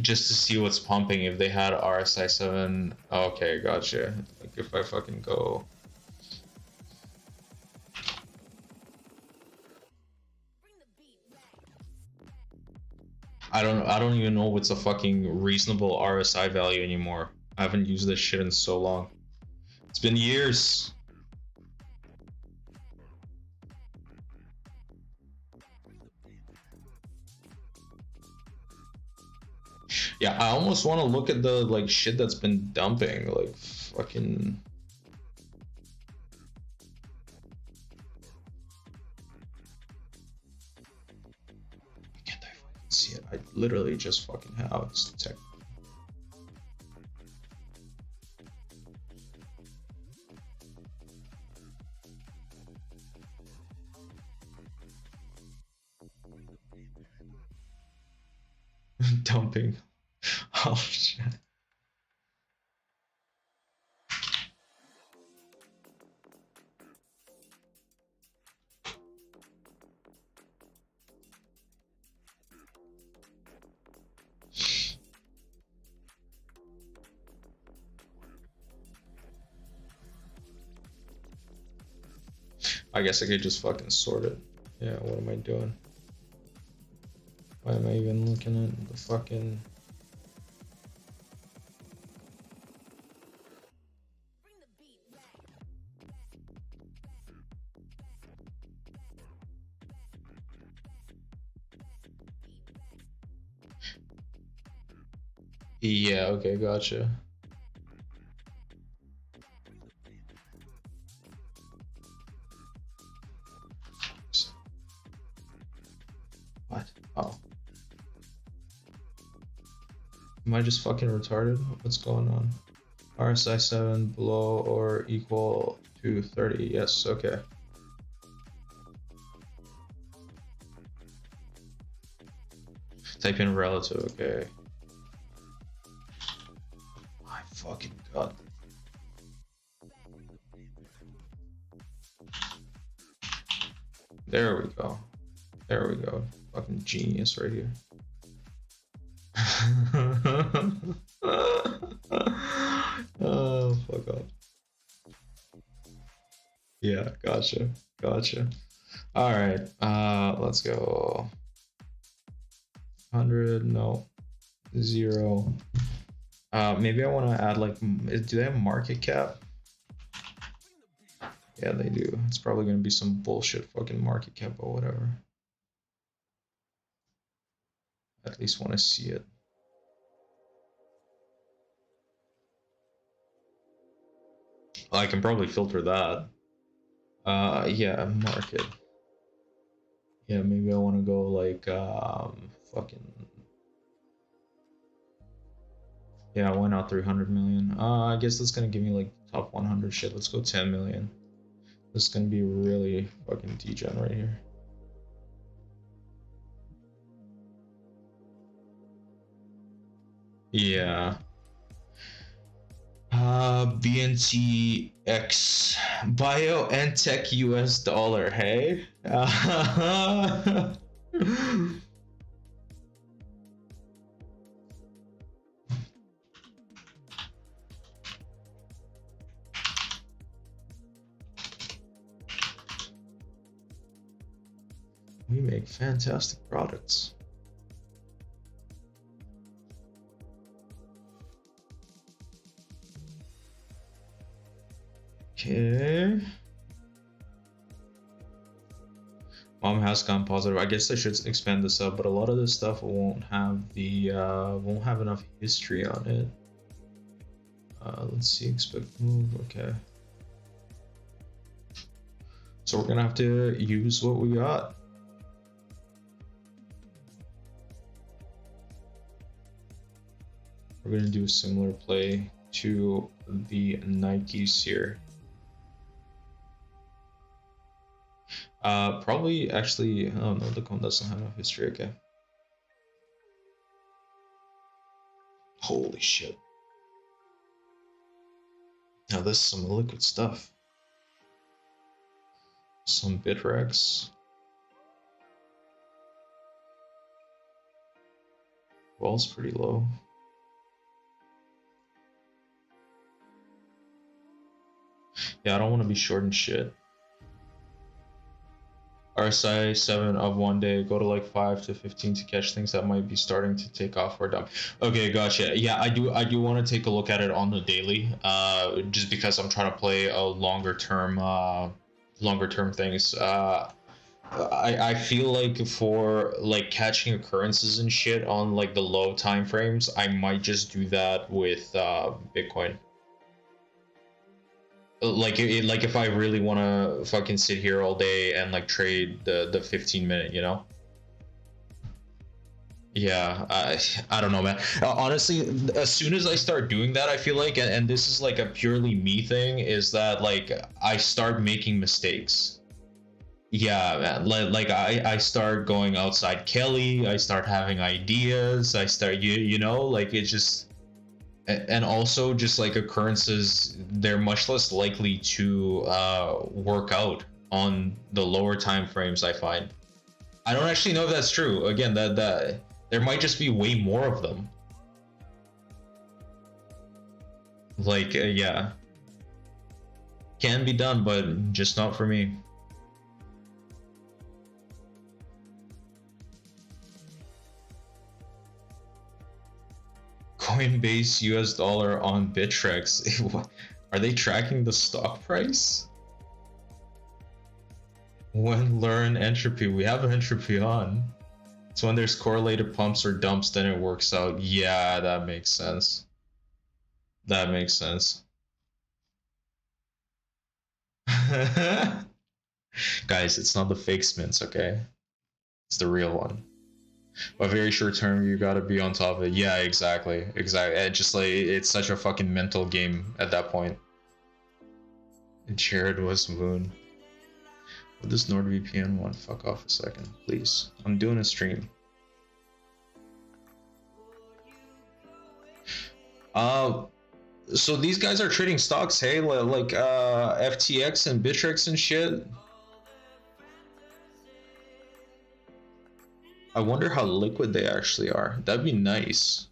Just to see what's pumping. If they had RSI 7, okay, gotcha. Like if I fucking go, I don't even know what's a fucking reasonable RSI value anymore. I haven't used this shit in so long. It's been years. Yeah, I almost want to look at the like shit that's been dumping, like fucking. Can't I fucking see it? I literally just fucking have it's tech. Dumping. Oh shit. I guess I could just fucking sort it. Yeah, what am I doing? Why am I even looking at the fucking... Yeah, okay, gotcha. What? Oh. Am I just fucking retarded? What's going on? RSI 7 below or equal to 30. Yes, okay. Type in relative, okay. My fucking god. There we go. There we go. Fucking genius right here. Oh, fuck off. Yeah, gotcha. Gotcha. All right, let's go. 100, no. 0. Maybe I want to add like, do they have market cap? Yeah, they do. It's probably going to be some bullshit fucking market cap or whatever. At least want to see it. I can probably filter that. Yeah, market. Yeah, maybe I want to go like, fucking. Yeah, why not 300 million? I guess that's gonna give me like top 100 shit. Let's go 10 million. This is gonna be really fucking degen right here. Yeah. BNTX BioNTech US dollar, hey? We make fantastic products. Okay. Mom has gone positive. I guess I should expand this up, but a lot of this stuff won't have the won't have enough history on it. Let's see, expect move. Okay. So we're gonna have to use what we got. We're gonna do a similar play to the Nikes here. Probably actually, oh no, the cone doesn't have enough history, okay. Holy shit. Now this is some liquid stuff. Some Bitrex. Wall's pretty low. Yeah, I don't want to be short and shit. RSI 7 of 1 day, go to like 5 to 15 to catch things that might be starting to take off or down. Okay, gotcha. Yeah, I do want to take a look at it on the daily, just because I'm trying to play a longer term things. I feel like for like catching occurrences and shit on like the low time frames, I might just do that with Bitcoin. Like if I really want to fucking sit here all day and like trade the 15 minute, you know? Yeah, I don't know, man. Honestly, as soon as I start doing that, I feel like, and this is like a purely me thing, is that like I start making mistakes. Yeah, man. Like I start going outside Kelly. I start having ideas. I start you know like it just and also just like occurrences, they're much less likely to work out on the lower time frames, I find. I don't actually know if that's true. Again, that there might just be way more of them. Like yeah, can be done, but just not for me. Coinbase US dollar on Bittrex. Are they tracking the stock price? When learn entropy, we have entropy on. So when there's correlated pumps or dumps, then it works out. Yeah, that makes sense. That makes sense. Guys, it's not the fake mints, okay? It's the real one. But very short term, you gotta be on top of it. Yeah, exactly. Exactly. It just like it's such a fucking mental game at that point. And Jared was Moon. What does NordVPN want? Fuck off a second, please. I'm doing a stream. So these guys are trading stocks, hey, like FTX and Bittrex and shit. I wonder how liquid they actually are. That'd be nice.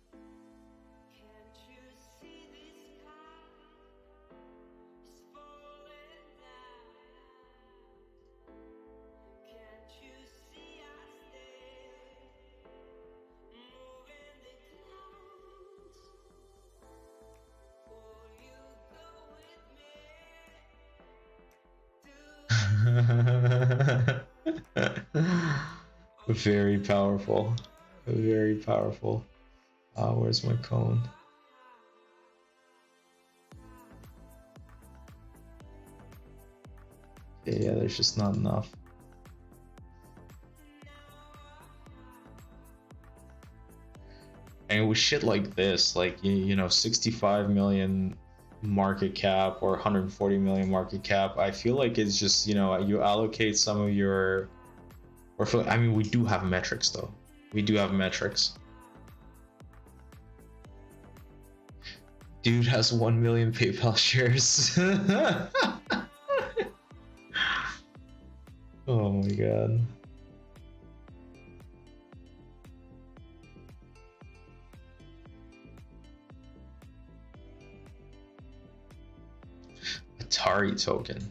Very powerful. Very powerful. Where's my cone? Yeah, there's just not enough. And with shit like this, like you know, 65 million market cap or 140 million market cap, I feel like it's just, you know, you allocate some of your, or for, I mean, we do have metrics though. We do have metrics. Dude has 1 million PayPal shares. Oh my god. Atari token.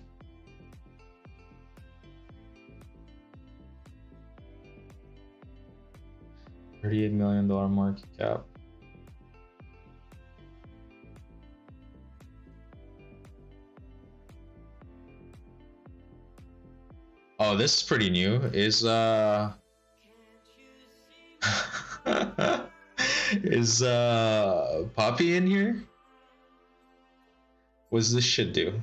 $38 million market cap. Oh, this is pretty new. Is is Poppy in here? What does this shit do?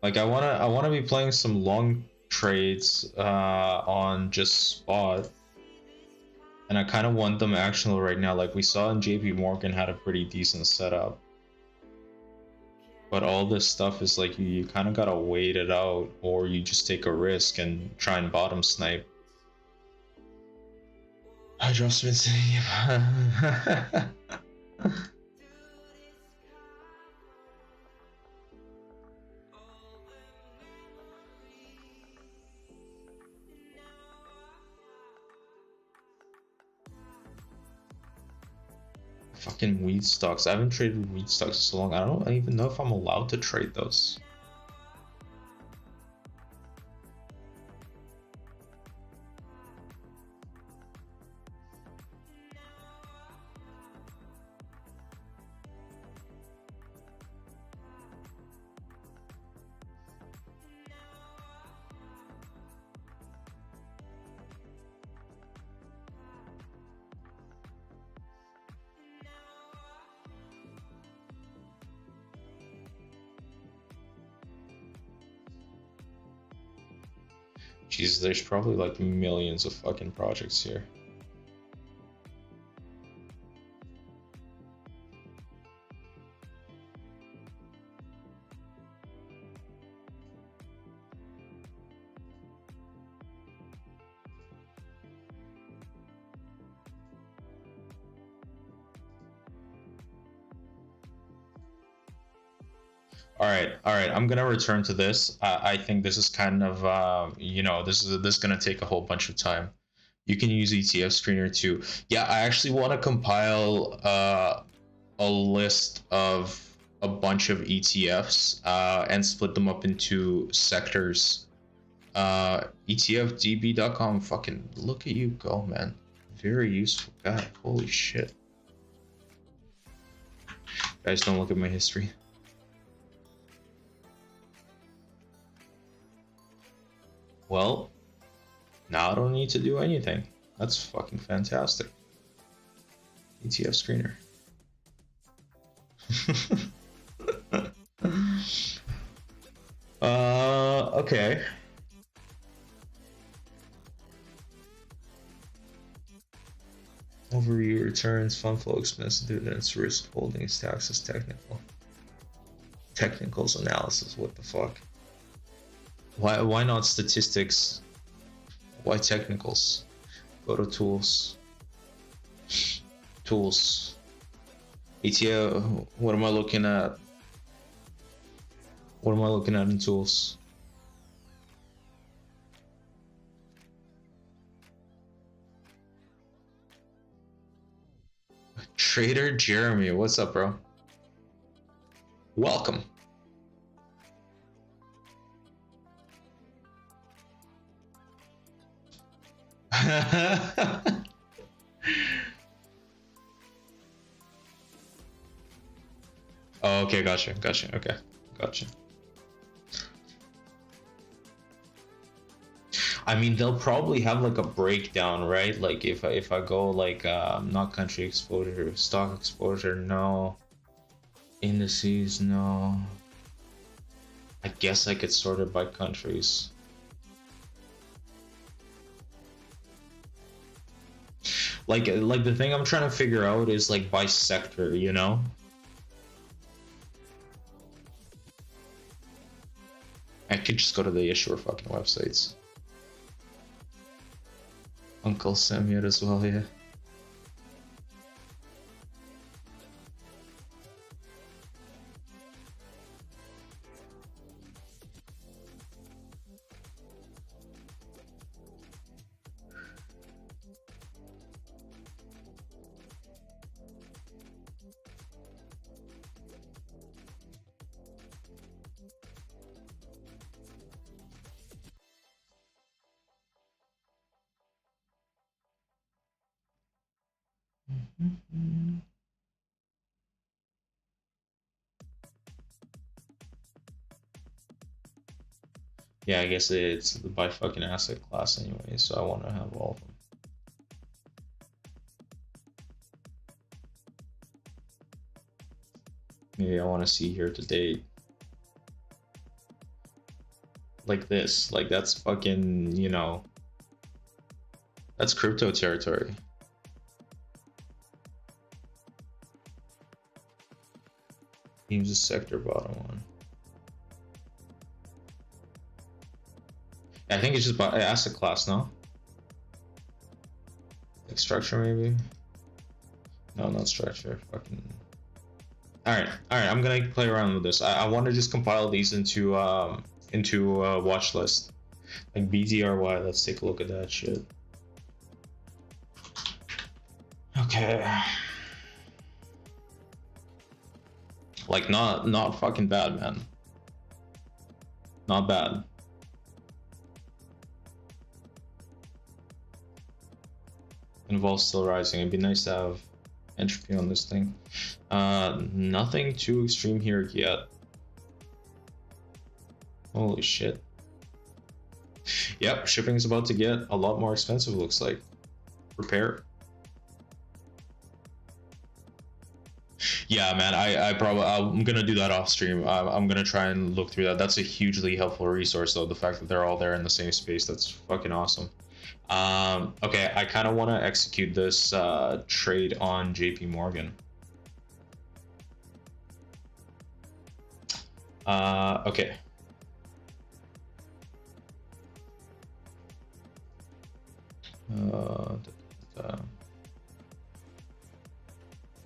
Like I wanna be playing some long trades on just spot, and I kind of want them actionable right now. Like we saw in JP Morgan had a pretty decent setup, but all this stuff is like you kind of gotta wait it out, or you just take a risk and try and bottom snipe. I just been saying. Fucking weed stocks. I haven't traded weed stocks in so long. I don't even know if I'm allowed to trade those. Jeez, there's probably like millions of fucking projects here. All right. I'm gonna return to this. I think this is kind of, you know, this is gonna take a whole bunch of time. You can use ETF Screener too. Yeah, I actually want to compile a list of a bunch of ETFs and split them up into sectors. ETFDB.com. Fucking look at you go, man. Very useful guy. Holy shit. Guys, don't look at my history. Well, now I don't need to do anything. That's fucking fantastic. ETF Screener. Okay. Overview returns, fund flow, expense, dividends, risk holdings, taxes, technicals analysis. What the fuck? Why not statistics? Why technicals? Go to tools. Tools. ETF. What am I looking at? What am I looking at in tools? Trader Jeremy, what's up, bro? Welcome. Oh, okay, gotcha. Okay, gotcha. I mean, they'll probably have like a breakdown, right? Like if I go like not country exposure, stock exposure, no. Indices, no. I guess I could sort it by countries. Like the thing I'm trying to figure out is like by sector, you know? I could just go to the issuer fucking websites. Uncle Sam here as well, yeah. Yeah, I guess it's by fucking asset class anyway, so I want to have all of them. Maybe I want to see here to date. Like this, like that's fucking, you know, that's crypto territory. Use the sector bottom one. I think it's just by asset class, no? Like structure maybe? No, not structure. Fucking. All right. I'm gonna play around with this. I want to just compile these into a watch list, like BDRY. Let's take a look at that shit. Okay. Like not fucking bad, man. Not bad. Involves still rising. It'd be nice to have entropy on this thing. Nothing too extreme here yet. Holy shit. Yep, shipping is about to get a lot more expensive, looks like. Prepare. Yeah, man, I'm gonna do that off stream. I'm gonna try and look through that. That's a hugely helpful resource, though. The fact that they're all there in the same space, that's fucking awesome. Okay, I kind of want to execute this trade on JP Morgan. Okay.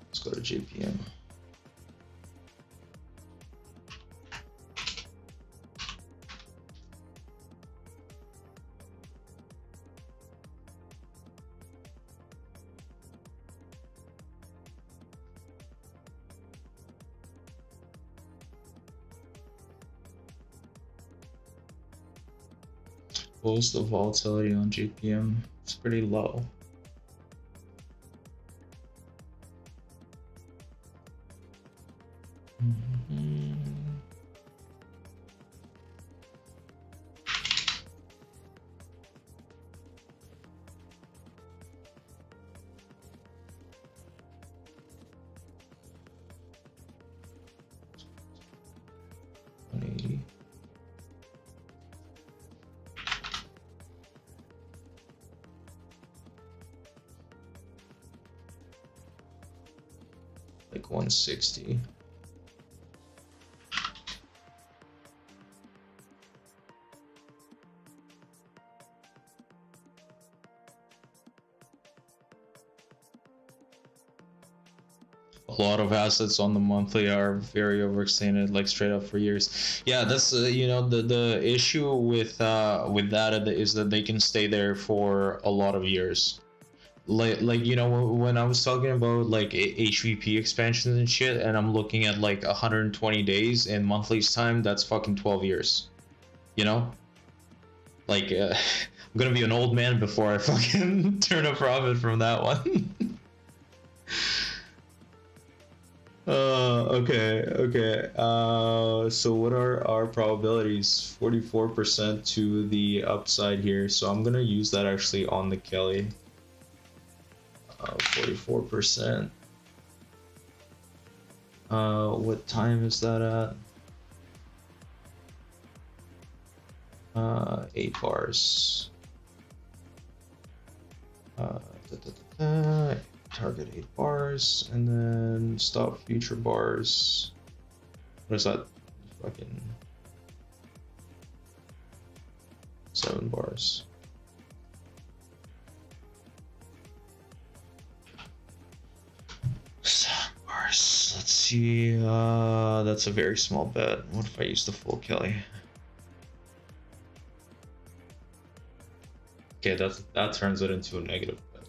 Let's go to JPM. What was the volatility on JPM? It's pretty low. Like 160. A lot of assets on the monthly are very overextended, like straight up for years. Yeah, that's you know, the issue with that is that they can stay there for a lot of years. Like you know, when I was talking about like HVP expansions and shit, and I'm looking at like 120 days in monthly's time, that's fucking 12 years. You know, like I'm gonna be an old man before I fucking turn a profit from that one. Okay. So what are our probabilities? 44% to the upside here. So I'm gonna use that actually on the Kelly. 44%. What time is that at? 8 bars. Target 8 bars, and then stop future bars. What is that? Fucking 7 bars. Let's see. That's a very small bet. What if I use the full Kelly? Okay, that turns it into a negative bet.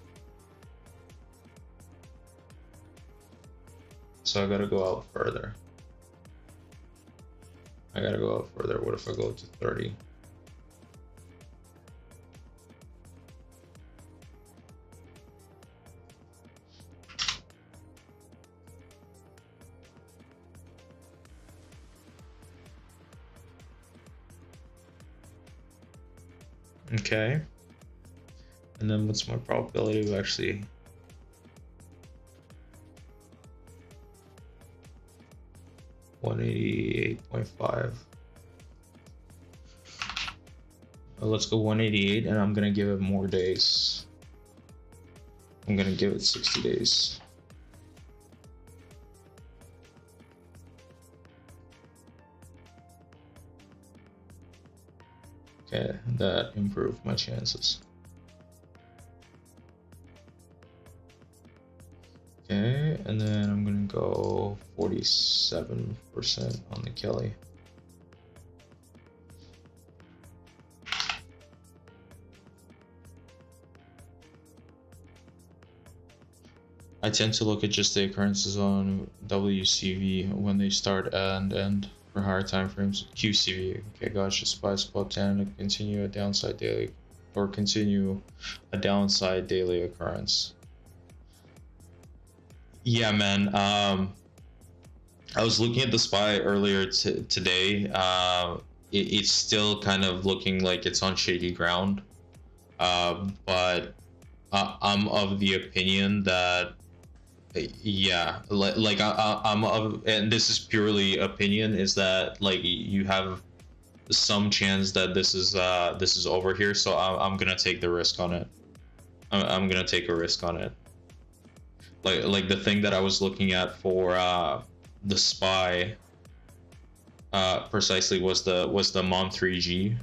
So I gotta go out further. What if I go to 30? Okay. And then what's my probability of actually... $188.5. Let's go 188, and I'm gonna give it more days. I'm gonna give it 60 days. Okay, that improved my chances. Okay, and then I'm gonna go 47% on the Kelly. I tend to look at just the occurrences on WCV when they start and end for higher time frames. QCV, okay, gotcha. Spy spot 10 to continue a downside daily, or continue a downside daily occurrence. Yeah, man. I was looking at the SPY earlier today. It's still kind of looking like it's on shady ground, but I'm of the opinion that Yeah, like I'm and this is purely opinion, is that like you have some chance that this is over here, so I'm gonna take the risk on it. I'm gonna take a risk on it. Like the thing that I was looking at for the SPY precisely was the MOM 3G.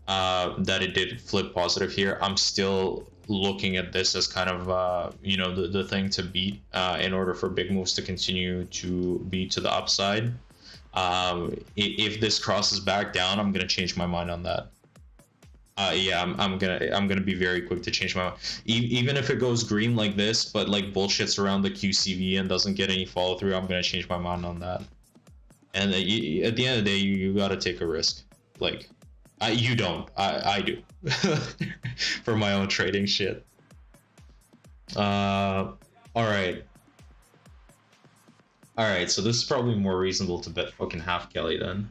That it did flip positive here. I'm still looking at this as kind of you know, the thing to beat in order for big moves to continue to be to the upside. If this crosses back down, I'm gonna change my mind on that. Yeah, I'm gonna be very quick to change my mind. Even if it goes green like this, but like bullshits around the QCV and doesn't get any follow through, I'm gonna change my mind on that. And at the end of the day, you gotta take a risk. Like, you don't. I do. For my own trading shit. All right. All right. So this is probably more reasonable to bet fucking half Kelly then.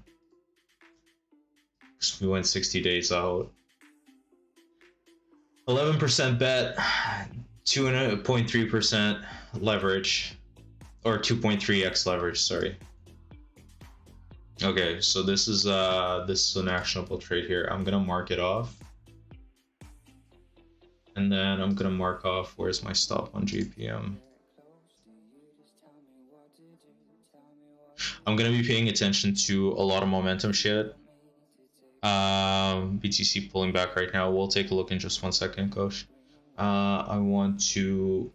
Because we went 60 days out. 11% bet, 2.3% leverage, or 2.3x leverage. Sorry. Okay, so this is an actionable trade here. I'm gonna mark it off, and then I'm gonna mark off where's my stop on GPM. I'm gonna be paying attention to a lot of momentum shit. BTC pulling back right now. We'll take a look in just 1 second, Coach. I want to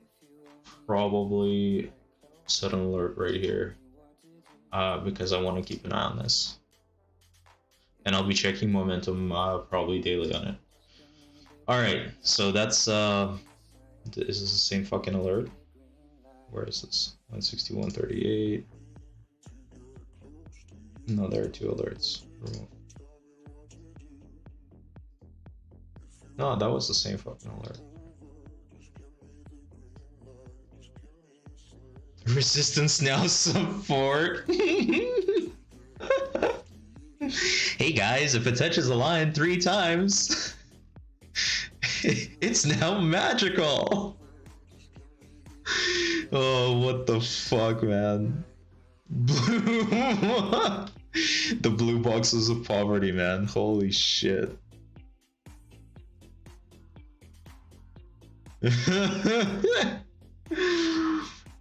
probably set an alert right here. Because I want to keep an eye on this, and I'll be checking momentum probably daily on it. All right, so that's is this the same fucking alert? Where is this? 161.38. No, there are two alerts. No, that was the same fucking alert. Resistance now support. Hey guys, if it touches the line 3 times, it's now magical. Oh, what the fuck, man. The blue boxes of poverty, man. Holy shit.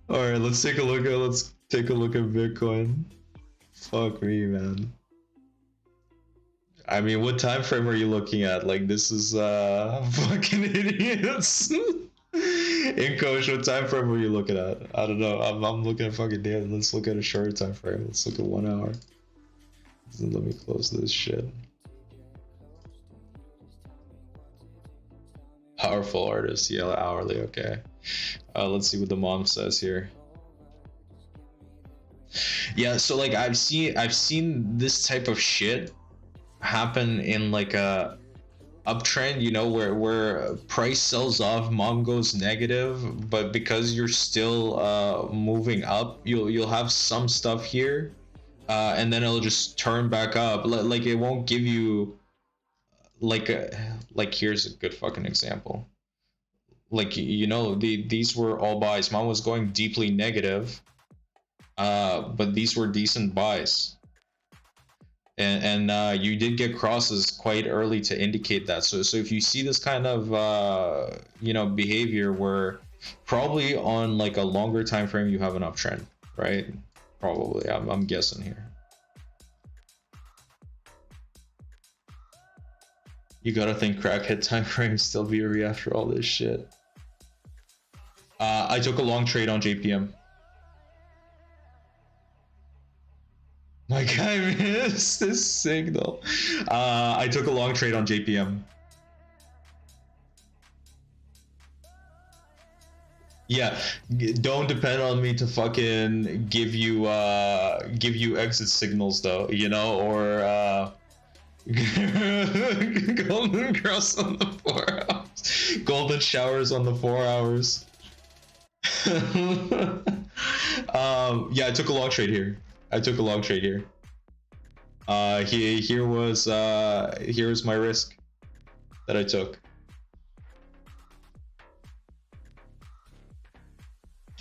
All right, let's take a look at Bitcoin. Fuck me, man. I mean, what time frame are you looking at? Like, this is fucking idiots. In Coach, what time frame are you looking at? I don't know. I'm looking at fucking daily. Let's look at a shorter time frame. Let's look at 1 hour. Let me close this shit. Powerful artist, yeah, hourly, okay. Let's see what the mom says here. Yeah, so like I've seen this type of shit happen in like a uptrend, you know, where price sells off, mom goes negative, but because you're still moving up, you'll have some stuff here, and then it'll just turn back up. Like it won't give you like here's a good fucking example. Like, you know, these were all buys. Mom was going deeply negative, but these were decent buys, and you did get crosses quite early to indicate that. So if you see this kind of you know, behavior where probably on like a longer time frame you have an uptrend, right? Probably, I'm guessing here. You gotta think crackhead time frames still be after all this shit. I took a long trade on JPM. My guy missed this signal. I took a long trade on JPM. Yeah, don't depend on me to fucking give you exit signals though, you know, or golden cross on the 4 hours, golden showers on the 4 hours. Yeah, I took a long trade here. Here was my risk that I took.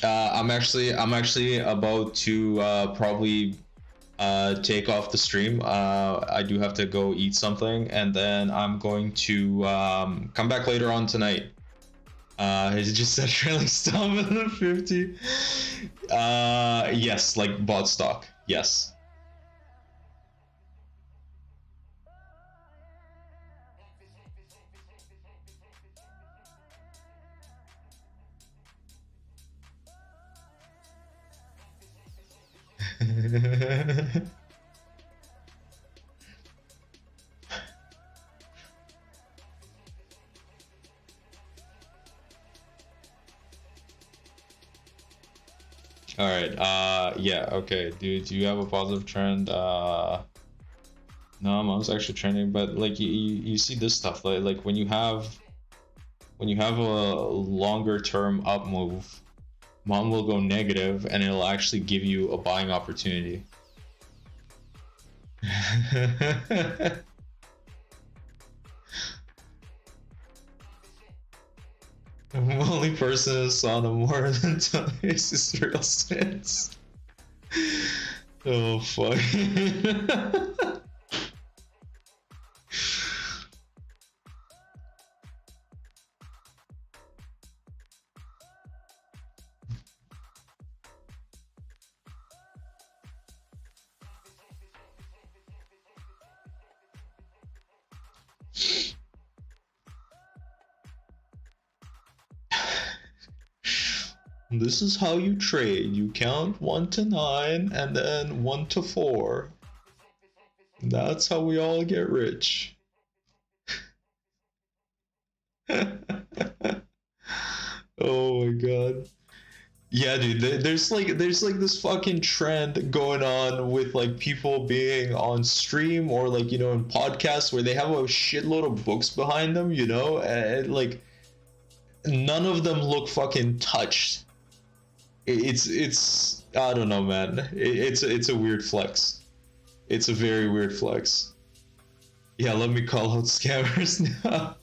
I'm actually about to probably take off the stream. I do have to go eat something, and then I'm going to come back later on tonight. It just said trailing stop at the 50. Yes, like bought stock. Yes. All right. Yeah. Okay. Do you have a positive trend? No, mom's actually trending, but like you see this stuff like when you have a longer term up move, mom will go negative, and it'll actually give you a buying opportunity. The only person who saw no more than twice is real sense. Oh fuck. This is how you trade. You count 1 to 9 and then 1 to 4. That's how we all get rich. Oh my god. Yeah, dude, there's like this fucking trend going on with like people being on stream or like, you know, in podcasts where they have a shitload of books behind them, you know, and like none of them look fucking touched. It's I don't know, man. It's a weird flex. It's a very weird flex. Yeah, let me call out scammers now.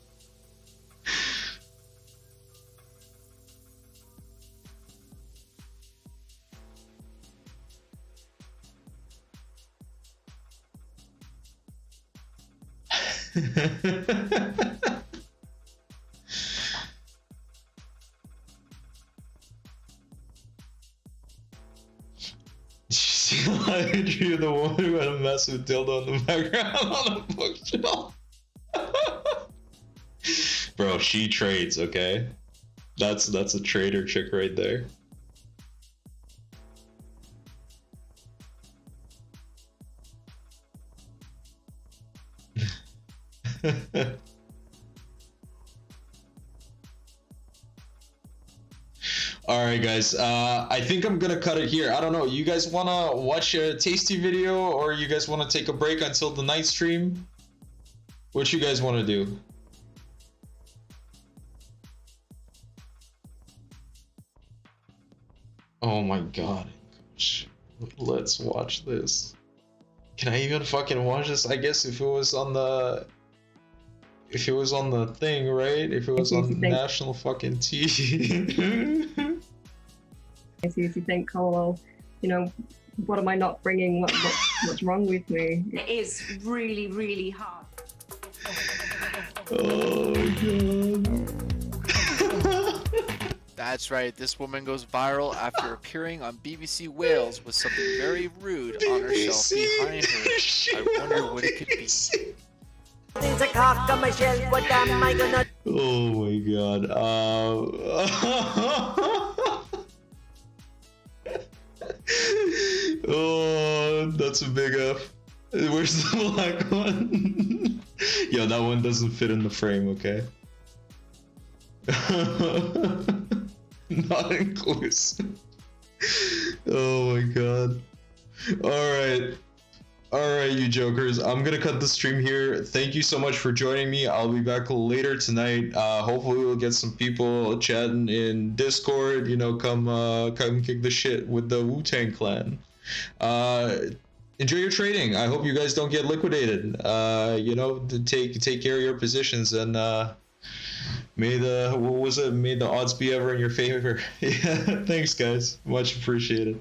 You're the one who had a massive dildo in the background on a bookshelf. Bro, she trades, okay? That's a trader chick right there. All right, guys. I think I'm gonna cut it here. I don't know. You guys wanna watch a tasty video, or you guys wanna take a break until the night stream? What you guys wanna do? Oh my god. Let's watch this. Can I even fucking watch this? I guess if it was on the thing, right? If it was on national fucking TV. If you think, oh well, you know, what am I not bringing? What's wrong with me? It is really, really hard. Oh god. That's right, this woman goes viral after appearing on BBC Wales with something very rude on her shelf behind her. I wonder what it could be. Oh my god. Oh, that's a big F. Where's the black one? Yo, that one doesn't fit in the frame, okay? Not inclusive. Oh my god. Alright, you jokers. I'm gonna cut the stream here. Thank you so much for joining me. I'll be back later tonight. Hopefully we'll get some people chatting in Discord. You know, come kick the shit with the Wu-Tang Clan. Enjoy your trading. I hope you guys don't get liquidated. You know, take care of your positions, and May the, what was it? May the odds be ever in your favor. Yeah, thanks guys. Much appreciated.